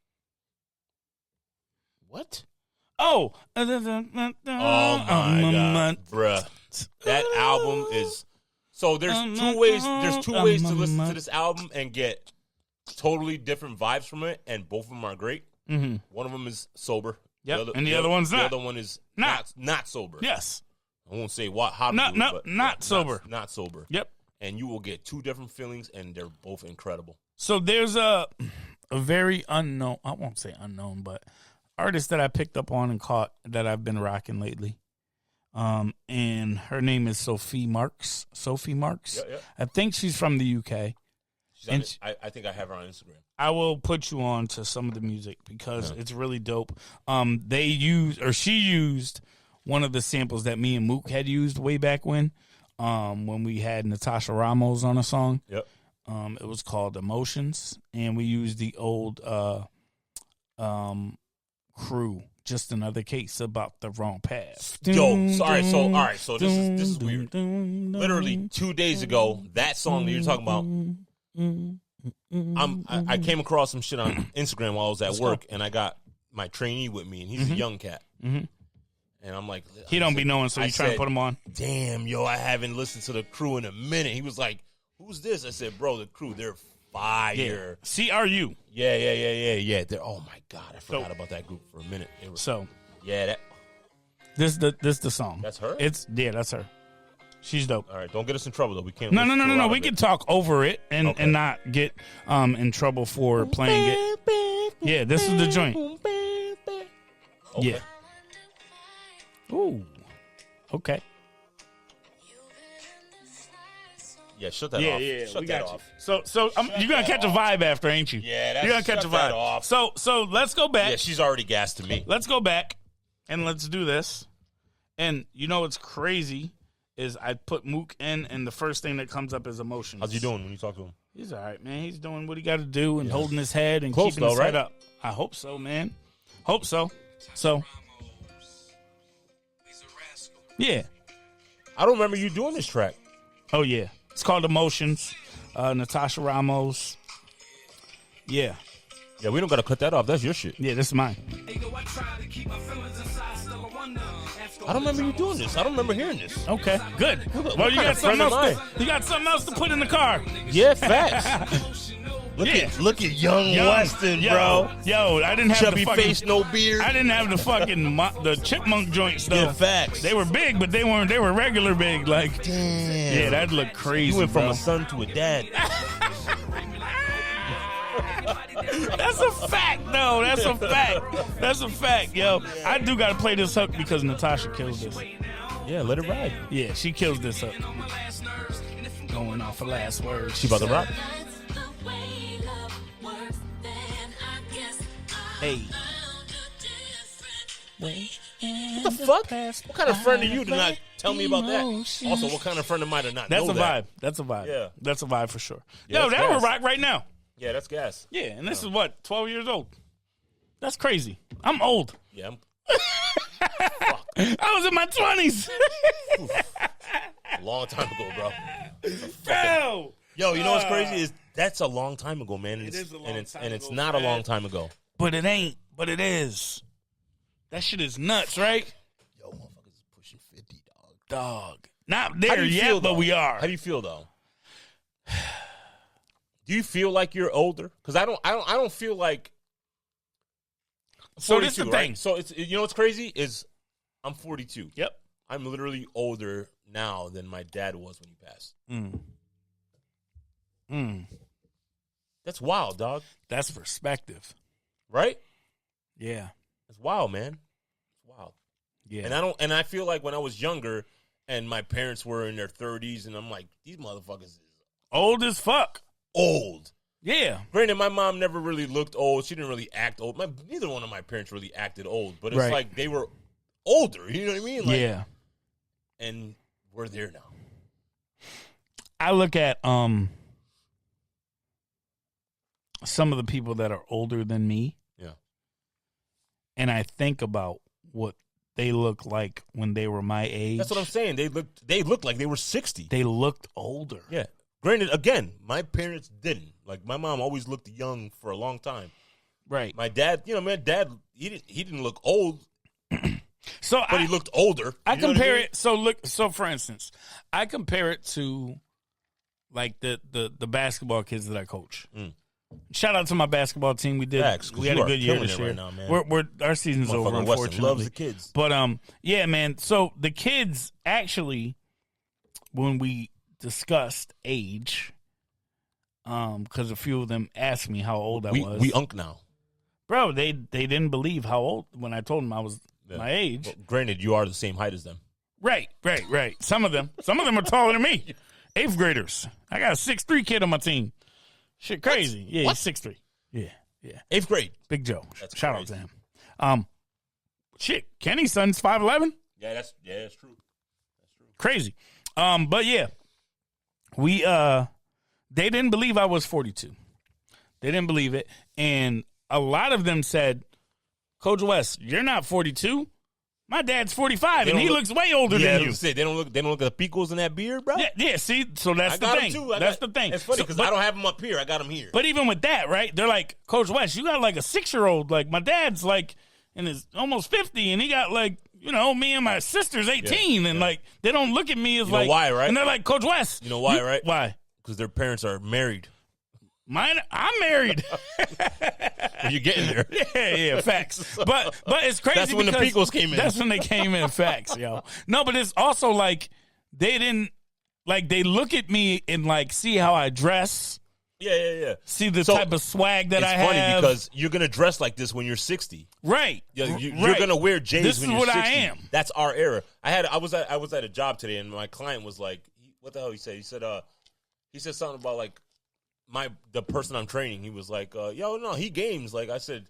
What? Oh. Oh my god, bruh. That album is so. There's two ways. There's two ways to listen to this album and get totally different vibes from it, and both of them are great. Mm-hmm. One of them is sober. Yep, and the other one's not. The other one is not sober. Yes. I won't say how to do it, but not sober. Not sober. Yep. And you will get two different feelings, and they're both incredible. So there's a very unknown, I won't say unknown, but artist that I picked up on and caught that I've been rocking lately. And her name is Sophie Marks. Yeah. I think she's from the UK. I think I have her on Instagram. I will put you on to some of the music because it's really dope. She used one of the samples that me and Mook had used way back when we had Natasha Ramos on a song. Yep. It was called Emotions, and we used the old Crew. Just another case about the wrong path. Yo, sorry. So this is weird. Literally 2 days ago, that song that you're talking about. I came across some shit on Instagram while I was at work, and I got my trainee with me, and he's a young cat. Mm-hmm. And I'm like, he don't be knowing, so you trying to put him on. Damn, yo, I haven't listened to the Crew in a minute. He was like, who's this? I said, bro, the Crew, they're fire. Yeah. CRU. Yeah. Oh my god, I forgot about that group for a minute. This the song. That's her? That's her. She's dope. All right, don't get us in trouble though. We can't. No. We can talk over it and not get in trouble for playing it. Yeah, this is the joint. Okay. Yeah. Ooh. Okay. Yeah, shut that off. Yeah, shut that off. So you're gonna catch a vibe after, ain't you? Yeah, you're gonna catch a vibe. Off. So let's go back. Yeah, she's already gassed to me. Let's go back and let's do this. And you know what's crazy is I put Mook in, and the first thing that comes up is Emotions. How's he doing when you talk to him? He's all right, man. He's doing what he got to do and holding his head and close keeping his head right? up. I hope so, man. Hope so. So, yeah. I don't remember you doing this track. Oh, yeah. It's called Emotions. Natasha Ramos. Yeah. Yeah, we don't got to cut that off. That's your shit. Yeah, this is mine. I don't remember you doing this. I don't remember hearing this. Okay, good. Well, you got something else to put in the car. Yeah, facts. Look at young Weston, bro. Yo, I didn't have chubby the fucking face, no beard. I didn't have the fucking the chipmunk joints though. Yeah, facts. They were big, but they weren't. They were regular big. Like, damn. Yeah, that'd look crazy. You went from bro. a son to a dad. That's a fact, though. That's a fact. That's a fact, yo. I do gotta play this hook because Natasha kills this. Yeah, let it ride. Yeah, she kills this hook. Going off her last words. She about to rock. Hey. What the fuck? What kind of friend are you to not tell me about that? Also, what kind of friend am I to not know that? That's a vibe. Yeah. That's a vibe for sure. Yeah, Yo, that would rock right now. Yeah, that's gas. Yeah, and this is what, 12 years old? That's crazy. I'm old. Yeah. I was in my 20s. A long time ago, bro. Yo, you know what's crazy is that's a long time ago, man. It is a long time and it's ago, not man. a long time ago. But it ain't. But it is. That shit is nuts, right? Yo, motherfuckers is pushing 50, Dog. Not there yet, but we are. How do you feel though? Do you feel like you're older? Because I don't feel like. So this is the thing. Right? So it's, you know what's crazy is I'm 42. Yep. I'm literally older now than my dad was when he passed. That's wild, dog. That's perspective. Right? Yeah. It's wild, man. It's wild. Yeah. And I feel like when I was younger and my parents were in their 30s, and I'm like, these motherfuckers is old as fuck. Old. Yeah. Granted, my mom never really looked old. She didn't really act old. Neither one of my parents really acted old, but it's like they were older. You know what I mean? Like, yeah. And we're there now. I look at some of the people that are older than me. Yeah. And I think about what they look like when they were my age. That's what I'm saying. They looked like they were 60. They looked older. Yeah. Granted, again, my parents didn't. Like, my mom always looked young for a long time. Right. My dad, he didn't look old. But he looked older. I compare it. So for instance, I compare it to like the basketball kids that I coach. Shout out to my basketball team. We had a good year this year. Right now, man. Our season's over, unfortunately. Loves the kids. But yeah, man. So the kids actually, when we discussed age, because a few of them asked me how old I was. We unk now, bro. They didn't believe how old when I told them I was my age. Well, granted, you are the same height as them. Right. Some of them are taller than me. 8th graders. I got a 6'3" kid on my team. Shit, crazy. What? Yeah, he's 6'3". Yeah. 8th grade. Big Joe. That's Shout crazy. out to him. Shit, Kenny's son's 5'11". Yeah, that's true. Crazy. But yeah, they didn't believe I was 42. They didn't believe it, and a lot of them said, "Coach West, you're not 42. My dad's 45, and he looks way older than you." They don't look at the pickles in that beard, bro. Yeah. See, so that's the thing. That's the thing. It's funny because I don't have them up here. I got them here. But even with that, right? They're like, "Coach West, you got like a 6-year-old. Like my dad's like in his almost 50, and he got like me and my sister's 18, and like they don't look at me as like why, right? And they're like, Coach West, you know why, right? Why? Because their parents are married. I'm married. When you're getting there. Yeah, facts. But it's crazy. That's when the Peagles came in. That's when they came in. Facts, yo. No, but it's also like they didn't they look at me and like see how I dress. Yeah. See the type of swag that I have. It's funny because you're gonna dress like this when you're 60. Right. You're gonna wear J's when you're 60. This is what I am. That's our era. I was at a job today and my client was like, "What the hell?" He said. He said something about like the person I'm training. He was like, "Yo, no, he games." Like I said,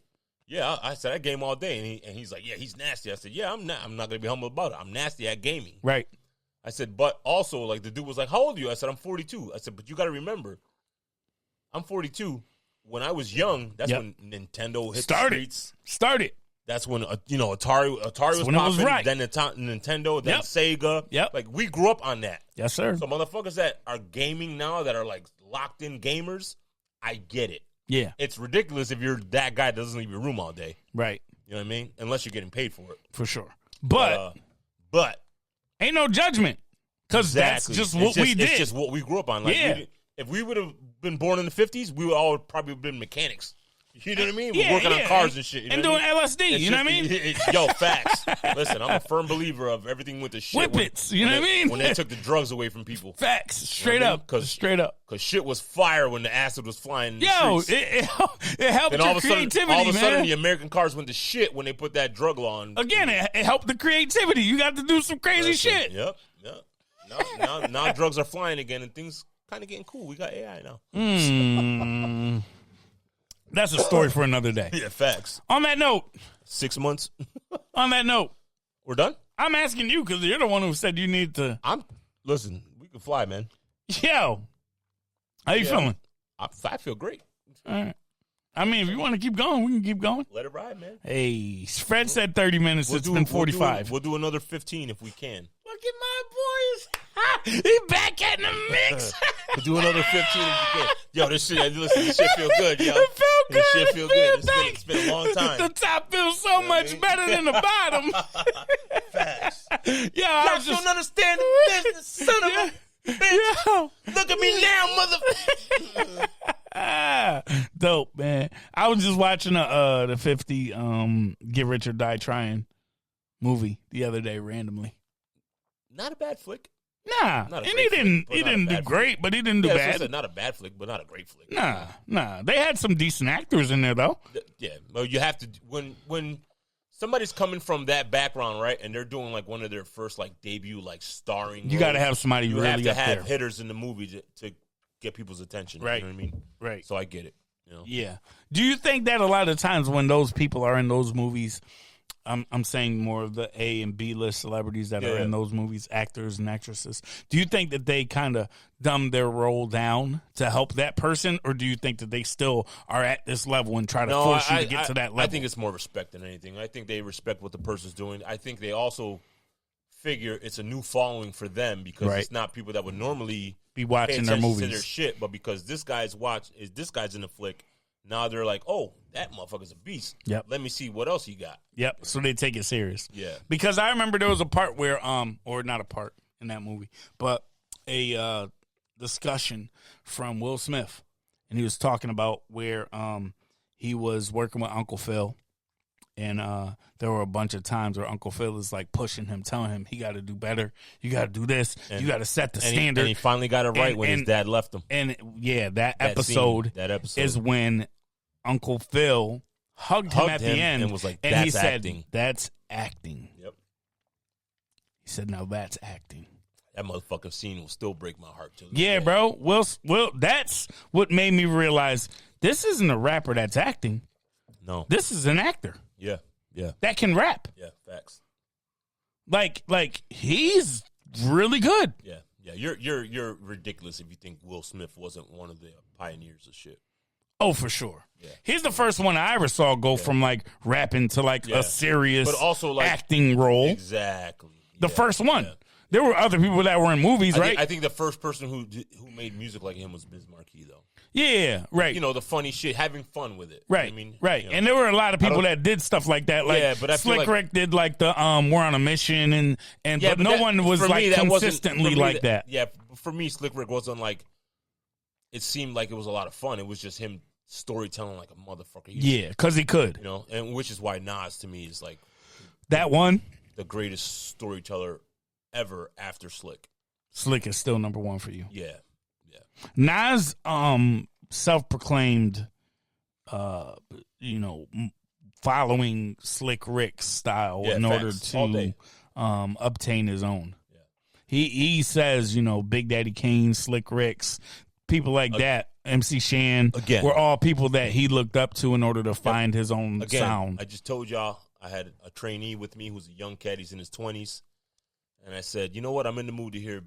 "Yeah." I said I game all day, and he's like, "Yeah, he's nasty." I said, "Yeah, I'm not gonna be humble about it. I'm nasty at gaming." Right. I said, but also like the dude was like, "How old are you?" I said, "I'm 42." I said, "But you got to remember, I'm 42. When I was young, that's when Nintendo hit the streets. Started. That's when Atari was popping. It was right. Then Nintendo, then Sega. Yep. Like we grew up on that. Yes, sir. So motherfuckers that are gaming now, that are like locked in gamers, I get it. Yeah. It's ridiculous if you're that guy that doesn't leave your room all day. Right. You know what I mean? Unless you're getting paid for it. For sure. But ain't no judgment. Because that's just what we did. It's just what we grew up on. Like, if we would have been born in the 50s, we would all probably have been mechanics. You know what I mean? We're working on cars and shit. And doing LSD, you know what I mean? Yo, facts. Listen, I'm a firm believer of everything with the shit. Whippets, you know what I mean? When they took the drugs away from people. Facts. Straight up. Straight up. Because shit was fire when the acid was flying in the streets. It helped your creativity, all of a sudden, the American cars went to shit when they put that drug law on. Again, it helped the creativity. You got to do some crazy shit. Yep. Now drugs are flying again and things kind of getting cool. We got AI now. That's a story for another day. Yeah, facts. On that note. 6 months. On that note. We're done? I'm asking you because you're the one who said you need to. Listen, we can fly, man. Yo. How you feeling? I feel great. All right. I mean, if you want to keep going, we can keep going. Let it ride, man. Hey, Fred said 30 minutes. It's been 45. We'll do another 15 if we can. Look at my boys. He back in the mix. We'll do another 15 if we can. Yo, this shit feel good, yo. It felt good. This shit feel good. It's been a long time. The top feels so much better than the bottom. Facts. Yo, I don't understand the business, son of a bitch. Yo. Look at me now, motherfucker. Dope, man. I was just watching the 50 Get Rich or Die Trying movie the other day randomly. Not a bad flick. Nah, and he didn't do great, but he didn't do bad. Not a bad flick, but not a great flick. Nah. They had some decent actors in there though. Yeah, well, you have to when somebody's coming from that background, right? And they're doing like one of their first like debut like starring. You got to have somebody you really have to up have there. hitters in the movie to get people's attention. Right. You know what I mean? Right. So I get it. You know? Yeah. Do you think that a lot of times when those people are in those movies, I'm saying more of the A and B list celebrities that are in those movies, actors and actresses, do you think that they kind of dumb their role down to help that person, or do you think that they still are at this level and try to force you to get to that level? I think it's more respect than anything. I think they respect what the person's doing. I think they also figure it's a new following for them because it's not people that would normally be watching their movies, to their shit, but because this guy's in the flick, now they're like, oh, that motherfucker's a beast. Yep. Let me see what else he got. Yep. So they take it serious. Yeah. Because I remember there was a part where, or not a part in that movie, but a discussion from Will Smith, and he was talking about where he was working with Uncle Phil, and there were a bunch of times where Uncle Phil is like pushing him, telling him he got to do better, you got to do this, you got to set the standard. And he finally got it right when his dad left him. And that episode is when Uncle Phil hugged him at the end and was like, and he said, acting. That's acting. Yep. He said, now that's acting. That motherfucking scene will still break my heart too. Yeah, bro. Will, that's what made me realize this isn't a rapper that's acting. No. This is an actor. Yeah. Yeah. That can rap. Yeah, facts. Like he's really good. Yeah. Yeah. You're ridiculous if you think Will Smith wasn't one of the pioneers of shit. Oh, for sure. Yeah. He's the first one I ever saw go from like rapping to like a serious but also, like, acting role. Exactly. The first one. Yeah. There were other people that were in movies, right? I think the first person who made music like him was Biz Markie, though. Yeah, right. You know, the funny shit, having fun with it. Right, I mean, right. You know, and there were a lot of people that did stuff like that. Like, but I feel Slick Rick did like the We're on a Mission, but no one was like consistently like that. Yeah, for me, Slick Rick wasn't like, it seemed like it was a lot of fun. It was just him storytelling like a motherfucker. Yeah, because he could. You know, and which is why Nas to me is like that one, the greatest storyteller ever after Slick. Slick is still number one for you. Yeah, yeah. Nas, self-proclaimed, following Slick Rick's style in order to obtain his own. Yeah. He says, Big Daddy Kane, Slick Rick's, people like that, MC Shan, were all people that he looked up to in order to find his own sound. I just told y'all I had a trainee with me who's a young cat. He's in his 20s. And I said, you know what? I'm in the mood to hear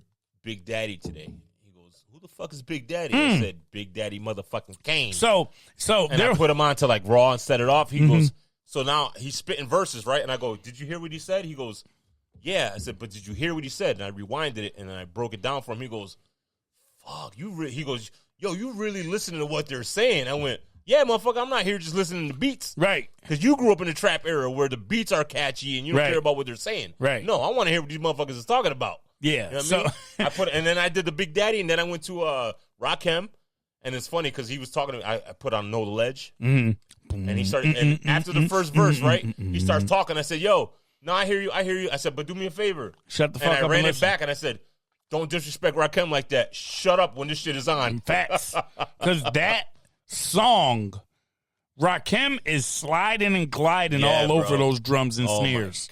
Big Daddy today. He goes, who the fuck is Big Daddy? I said, Big Daddy motherfucking Kane. So and I put him on to like Raw and set it off. He goes, so now he's spitting verses, right? And I go, did you hear what he said? He goes, yeah. I said, but did you hear what he said? And I rewinded it and I broke it down for him. He goes, fuck, he goes, yo, you really listening to what they're saying? I went, yeah, motherfucker, I'm not here just listening to beats. Right. Because you grew up in the trap era where the beats are catchy and you don't care about what they're saying. Right. No, I want to hear what these motherfuckers is talking about. Yeah. You know what I mean? And then I did the Big Daddy, and then I went to Rakim, and it's funny because he was talking to me. I put on Know the Ledge, and he started, and after the first verse, right, he starts talking. I said, yo, no, I hear you. I said, but do me a favor. Shut the fuck up. And I ran it back, and I said, don't disrespect Rakim like that. Shut up when this shit is on. Facts. Because that song, Rakim is sliding and gliding all over those drums and snares.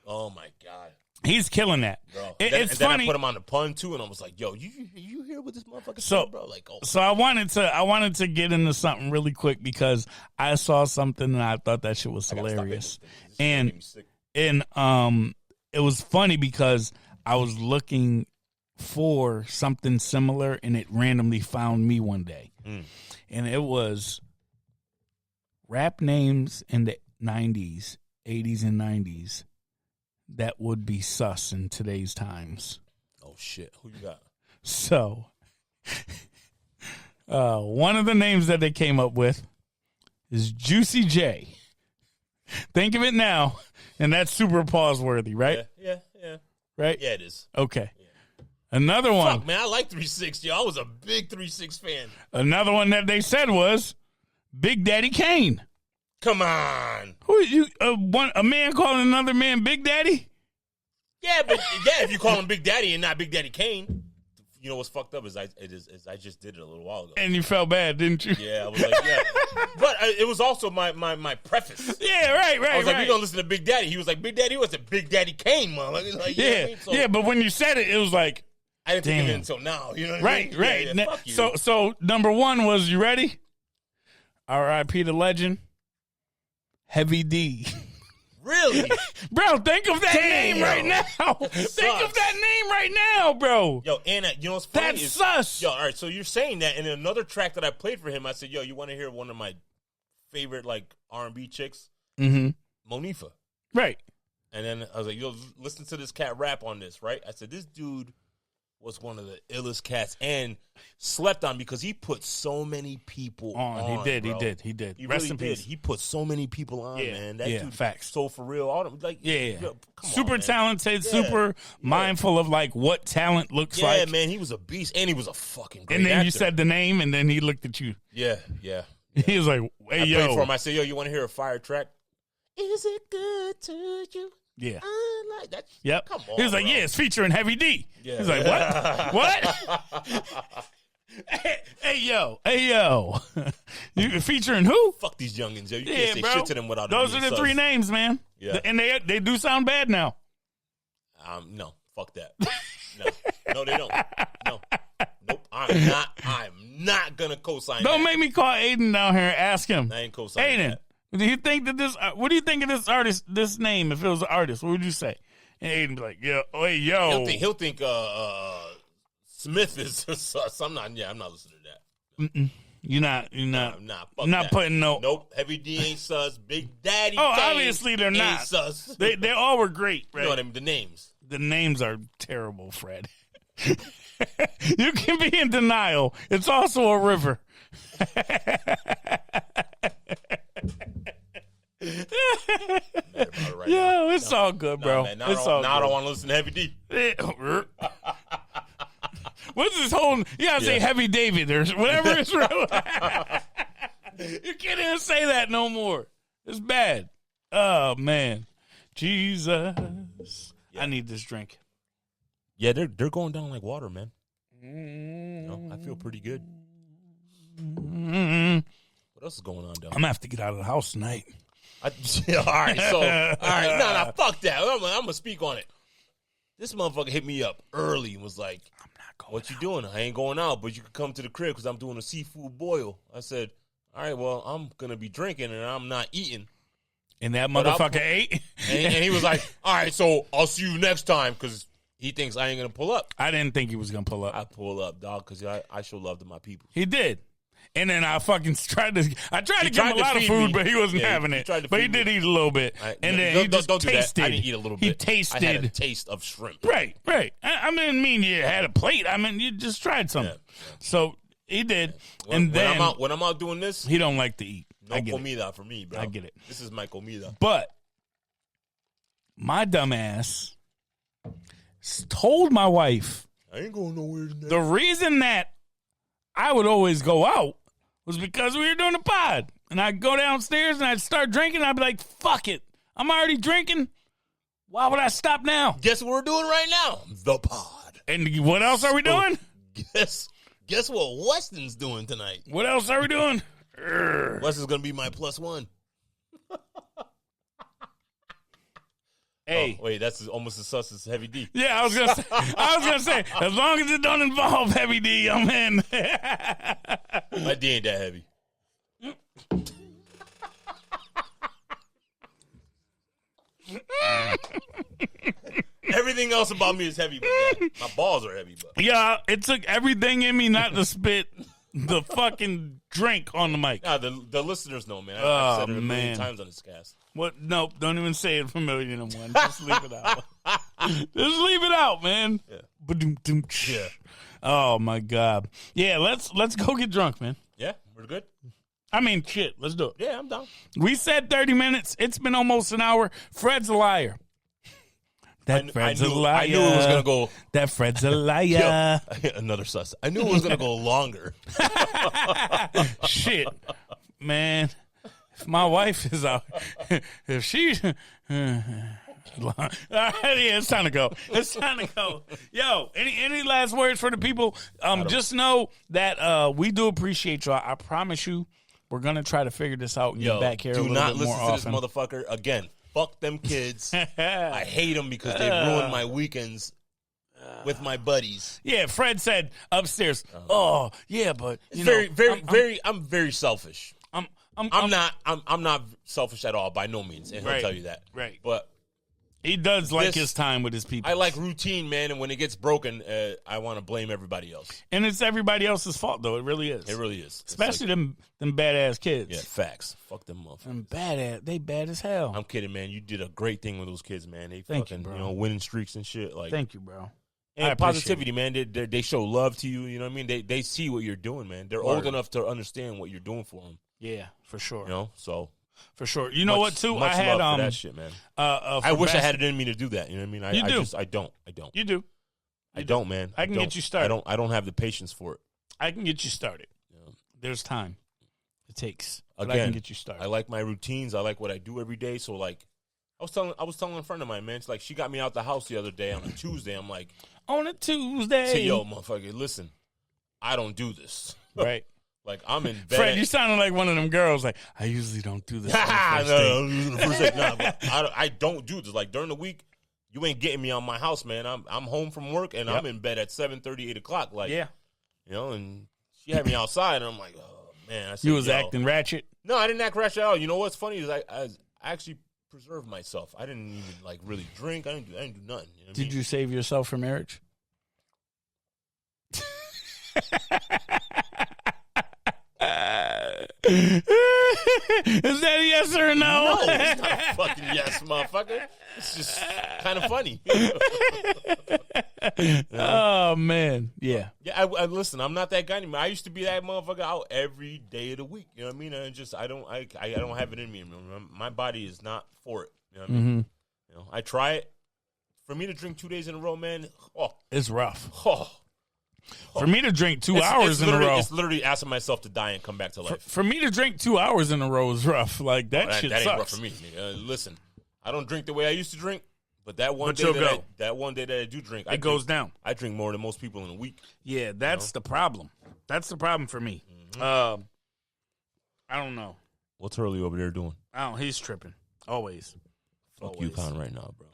Oh my God. He's killing that. Bro. It's then funny. I put him on the pun too, and I was like, yo, you hear what this motherfucker said, bro? Like, so I wanted to get into something really quick because I saw something and I thought that shit was hilarious. And it was funny because I was looking for something similar and it randomly found me one day. And it was rap names in the 90s, 80s and 90s that would be sus in today's times. Oh shit, who you got? So one of the names that they came up with is Juicy J. Think of it now, and that's super pause worthy, right? Yeah. Right? Yeah, it is. Okay. Yeah. Another one. Fuck, man, I like 3-6. Yo, I was a big 3-6 fan. Another one that they said was Big Daddy Kane. Come on. Who you? A man calling another man Big Daddy? Yeah, but if you call him Big Daddy and not Big Daddy Kane, you know what's fucked up is I just did it a little while ago. And you felt bad, didn't you? Yeah, I was like, yeah. But it was also my preface. Yeah, right. I was like, we gonna listen to Big Daddy. He was like, Big Daddy wasn't Big Daddy Kane, man. Like, yeah, but when you said it, it was like, I didn't think of it until now. You know what I mean? Right. Yeah, fuck you. So number one was, you ready? R.I.P. the legend, Heavy D. Really? Bro, think of that name right now. Think of that name right now, bro. Yo, and you know what's funny? That's sus. Yo, all right, so you're saying that, and in another track that I played for him, I said, yo, you want to hear one of my favorite, like, R&B chicks? Mm-hmm. Monifa. Right. And then I was like, yo, listen to this cat rap on this, right? I said, this dude was one of the illest cats and slept on because he put so many people on. He did. He Rest really in did. peace. He put so many people on, man. That dude, facts. So for real, all them, like, yo, super on, talented, super mindful of like what talent looks like. Yeah, man, he was a beast, and he was a fucking great And then actor. you said the name, and then he looked at you. Yeah. He was like, "Hey, I played for him. I said, yo, you want to hear a fire track? Is it good to you? Yeah. I like that. Yep. Come on, he was like, bro. yeah, it's featuring Heavy D. Yeah. He's like, what? What? Hey, yo. You featuring who? Fuck these youngins, yo. You can't say shit to them without Those are the three names, man. Yeah. And they do sound bad now. No. Fuck that. No, they don't. No. Nope. I'm not gonna co-sign Don't that. make me call Aiden down here and ask him. I ain't co-signing Aiden, that. do you think that this? What do you think of this artist? This name, if it was an artist, what would you say? And Aiden be like, yo. He'll think Smith is sus. I'm not listening to that. You're not Fuck not that. putting no. Nope. Heavy D ain't sus. Big Daddy. Oh, Kane obviously they're ain't not. Sus. They all were great, right? You know what I mean? The names. The names are terrible, Fred. You can be in denial. It's also a river. Yo, it's all good, bro. Man, it's all now I good. don't want to listen to Heavy D. What's this whole? You gotta say Heavy David or whatever it's real. You can't even say that no more. It's bad. Oh man, Jesus! I need this drink. Yeah, they're going down like water, man. You know, I feel pretty good. What else is going on down? I'm gonna have to get out of the house tonight. All right, no, fuck that. I'm gonna speak on it. This motherfucker hit me up early and was like, I'm not going. "What you doing? I ain't going out, but you can come to the crib because I'm doing a seafood boil." I said, "All right, well, I'm gonna be drinking and I'm not eating." And that motherfucker ate. And he was like, "All right, so I'll see you next time," because he thinks I ain't gonna pull up. I didn't think he was gonna pull up. I pull up, dog, because I show love to my people. He did. And then I fucking tried to give him a lot of feed food, me. but he wasn't having it. But he did eat a little bit. And then he just don't tasted. Do that. I didn't eat a little bit. He tasted. I had a taste of shrimp. Right. I didn't mean you had a plate. I mean you just tried something. Yeah. So he did. When I'm out doing this, he don't like to eat. No comida for me, bro. I get it. This is my comida. But my dumb ass told my wife I ain't going nowhere tonight. The reason that I would always go out was because we were doing a pod. And I'd go downstairs and I'd start drinking. And I'd be like, fuck it. I'm already drinking. Why would I stop now? Guess what we're doing right now? The pod. And what else are we doing? Guess what Weston's doing tonight? What else are we doing? Weston's going to be my +1. Hey. Oh, wait, that's almost as sus as Heavy D. Yeah, I was gonna say, as long as it don't involve Heavy D, I'm in. My D ain't that heavy. Everything else about me is heavy, but my balls are heavy. But yeah, it took everything in me not to spit the fucking drink on the mic. Nah, the listeners know, man. I've said it a million times on this cast. What? Nope, don't even say it for a million and one. Just leave it out. Just leave it out, man. Yeah. Yeah. Oh my God. Yeah, let's go get drunk, man. Yeah, we're good. I mean, shit, let's do it. Yeah, I'm down. We said 30 minutes. It's been almost an hour. Fred's a liar. Fred's a liar. I knew it was gonna go. That Fred's a liar. Another sus. I knew it was gonna go longer. Shit, man. If my wife is out, if she, Yeah, it's time to go. It's time to go. Yo, any last words for the people? Just know that we do appreciate y'all. I promise you, we're gonna try to figure this out and get back here a little bit more often. Do not listen to this motherfucker again. Fuck them kids. I hate them because they ruined my weekends with my buddies. Yeah, Fred said upstairs. Oh, yeah, but you know, I'm very selfish. I'm not selfish at all by no means, and he'll tell you that. Right, but he does like his time with his people. I like routine, man, and when it gets broken, I want to blame everybody else. And it's everybody else's fault, though. It really is. It really is. Especially them badass kids. Yeah, facts. Fuck them motherfuckers. They bad as hell. I'm kidding, man. You did a great thing with those kids, man. They Thank fucking, you, bro. winning streaks and shit. Like, thank you, bro. And positivity, man. They show love to you. You know what I mean? They see what you're doing, man. They're old enough to understand what you're doing for them. Yeah, for sure. So. For sure. You know what, too? Much I had love for that shit, man. I wish I had it in me to do that. You know what I mean? I don't. You do. I don't, man. I can get you started. I don't have the patience for it. I can get you started. Yeah. There's time. It takes. But Again, I can get you started. I like my routines. I like what I do every day. So like, I was telling a friend of mine, man. It's like she got me out the house the other day on a Tuesday. I'm like, on a Tuesday. Say, yo, motherfucker, listen, I don't do this. Right. Like, I'm in bed. Fred, you sounded like one of them girls. Like, I usually don't do this. I don't do this. Like, during the week, you ain't getting me on my house, man. I'm home from work, and I'm in bed at 7:30, 8 o'clock. Like, yeah. And she had me outside, and I'm like, oh, man. I said, you was acting ratchet? No, I didn't act ratchet at all. You know what's funny is I actually preserved myself. I didn't even, like, really drink. I didn't do nothing. You know Did you save yourself for marriage? Is that a yes or a no? No, it's not a fucking yes, motherfucker. It's just kind of funny. Oh, man. Yeah. Yeah, I listen, I'm not that guy anymore. I used to be that motherfucker out every day of the week. You know what I mean? I don't have it in me anymore. My body is not for it. You know what I mean? I try it. For me to drink 2 days in a row, man, it's rough. For me to drink 2 hours in a row. It's literally asking myself to die and come back to life. For me to drink 2 hours in a row is rough. Like, that shit that sucks. ain't rough for me. Listen, I don't drink the way I used to drink, but that one day that I do drink, it goes down. I drink more than most people in a week. Yeah, that's the problem. That's the problem for me. I don't know. What's Hurley over there doing? He's tripping. Always. Fuck UConn right now, bro.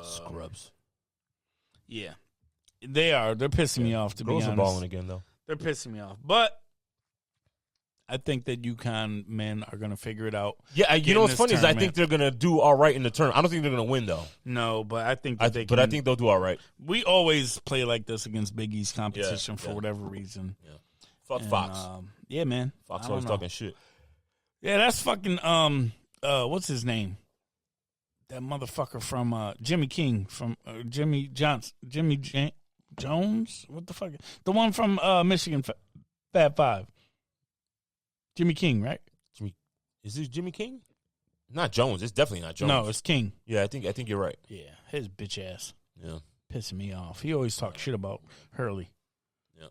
Scrubs. Yeah. They are. They're pissing me off, to be honest. Girls are balling again, though. They're pissing me off. But I think that UConn men are going to figure it out. Yeah, you know what's funny is I think they're going to do all right in the tournament. I don't think they're going to win, though. No, but I think that they can. But I think they'll do all right. We always play like this against Big East competition for whatever reason. Yeah. Fuck Fox. Yeah, man. Fox always talking shit. Yeah, that's fucking, what's his name? That motherfucker from Jimmy King, from Jimmy Jones? What the fuck? The one from Michigan, Fab Five. Jimmy King, right? Is this Jimmy King? Not Jones. It's definitely not Jones. No, it's King. Yeah, I think you're right. Yeah, his bitch ass. Yeah. Pissing me off. He always talks shit about Hurley. Yeah.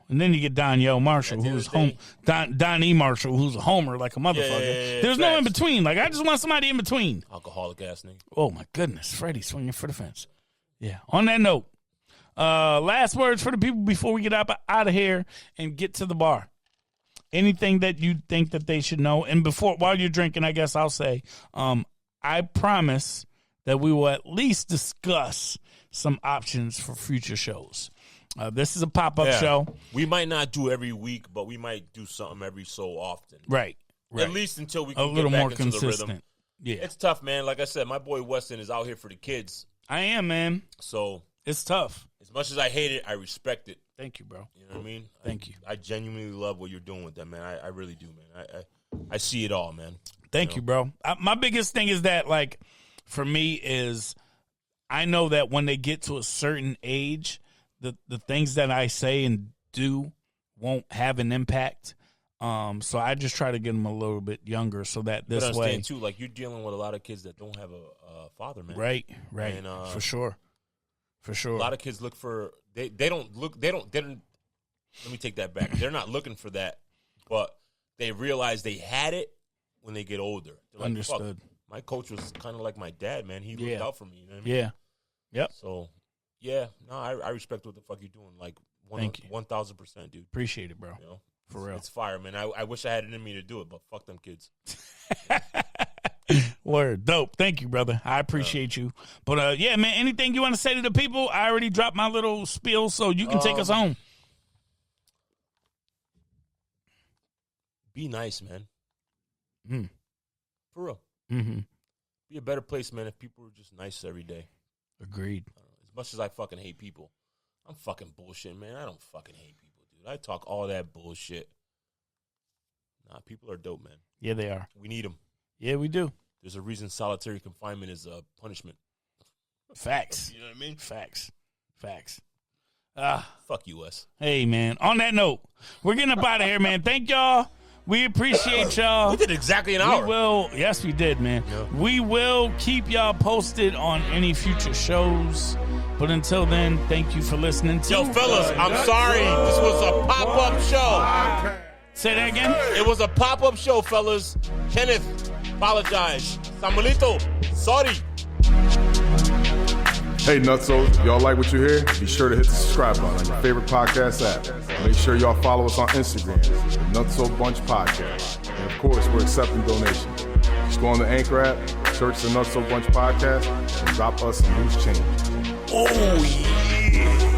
And then you get Donyell Marshall, who's Don E. Marshall, who's a homer like a motherfucker. Yeah, There's no in between. Like, I just want somebody in between. Alcoholic ass nigga. Oh my goodness, Freddie swinging for the fence. Yeah. On that note, last words for the people before we get out of here and get to the bar. Anything that you think that they should know, and while you're drinking, I guess I'll say, I promise that we will at least discuss some options for future shows. This is a pop-up show. We might not do every week, but we might do something every so often. Right. At least until we can a little get back more into consistent. the rhythm. Yeah. It's tough, man. Like I said, my boy Weston is out here for the kids. I am, man. So it's tough. As much as I hate it, I respect it. Thank you, bro. You know what I mean? Thank you. I genuinely love what you're doing with them, man. I really do, man. I see it all, man. Thank you, bro. My biggest thing is that, like, for me is I know that when they get to a certain age, the things that I say and do won't have an impact. So I just try to get them a little bit younger so that this way. Too, like, you're dealing with a lot of kids that don't have a father, man. Right. And, for sure. A lot of kids look for they don't let me take that back. They're not looking for that, but they realize they had it when they get older. They're like, understood. my coach was kind of like my dad, man. He looked out for me. You know what I mean? Yeah. Yep. So, yeah, no, I respect what the fuck you're doing. Like, 1,000%, dude. Appreciate it, bro. You know? For real. It's fire, man. I wish I had it in me to do it, but fuck them kids. Word. Dope. Thank you, brother. I appreciate you. But, yeah, man, anything you want to say to the people? I already dropped my little spiel, so you can take us home. Be nice, man. For real. Mm-hmm. Be a better place, man, if people were just nice every day. Agreed. As much as I fucking hate people, I'm fucking bullshit, man. I don't fucking hate people, dude. I talk all that bullshit. Nah, people are dope, man. Yeah, they are. We need them. Yeah, we do. There's a reason solitary confinement is a punishment. Facts. You know what I mean? Facts. Fuck you, Wes. Hey, man. On that note, we're getting up out of here, man. Thank y'all. We appreciate y'all. We did exactly an hour. Yes, we did, man. Yep. We will keep y'all posted on any future shows. But until then, thank you for listening to. Yo, fellas, I'm sorry. This was a pop-up show. Say that again? It was a pop-up show, fellas. Kenneth, apologize. Samuelito, sorry. Hey, Nutso, if y'all like what you hear, be sure to hit the subscribe button on your favorite podcast app. Make sure y'all follow us on Instagram, the Nutso Bunch Podcast. And of course, we're accepting donations. Just go on the Anchor app, search the Nutso Bunch Podcast, and drop us some loose change. Oh, yeah.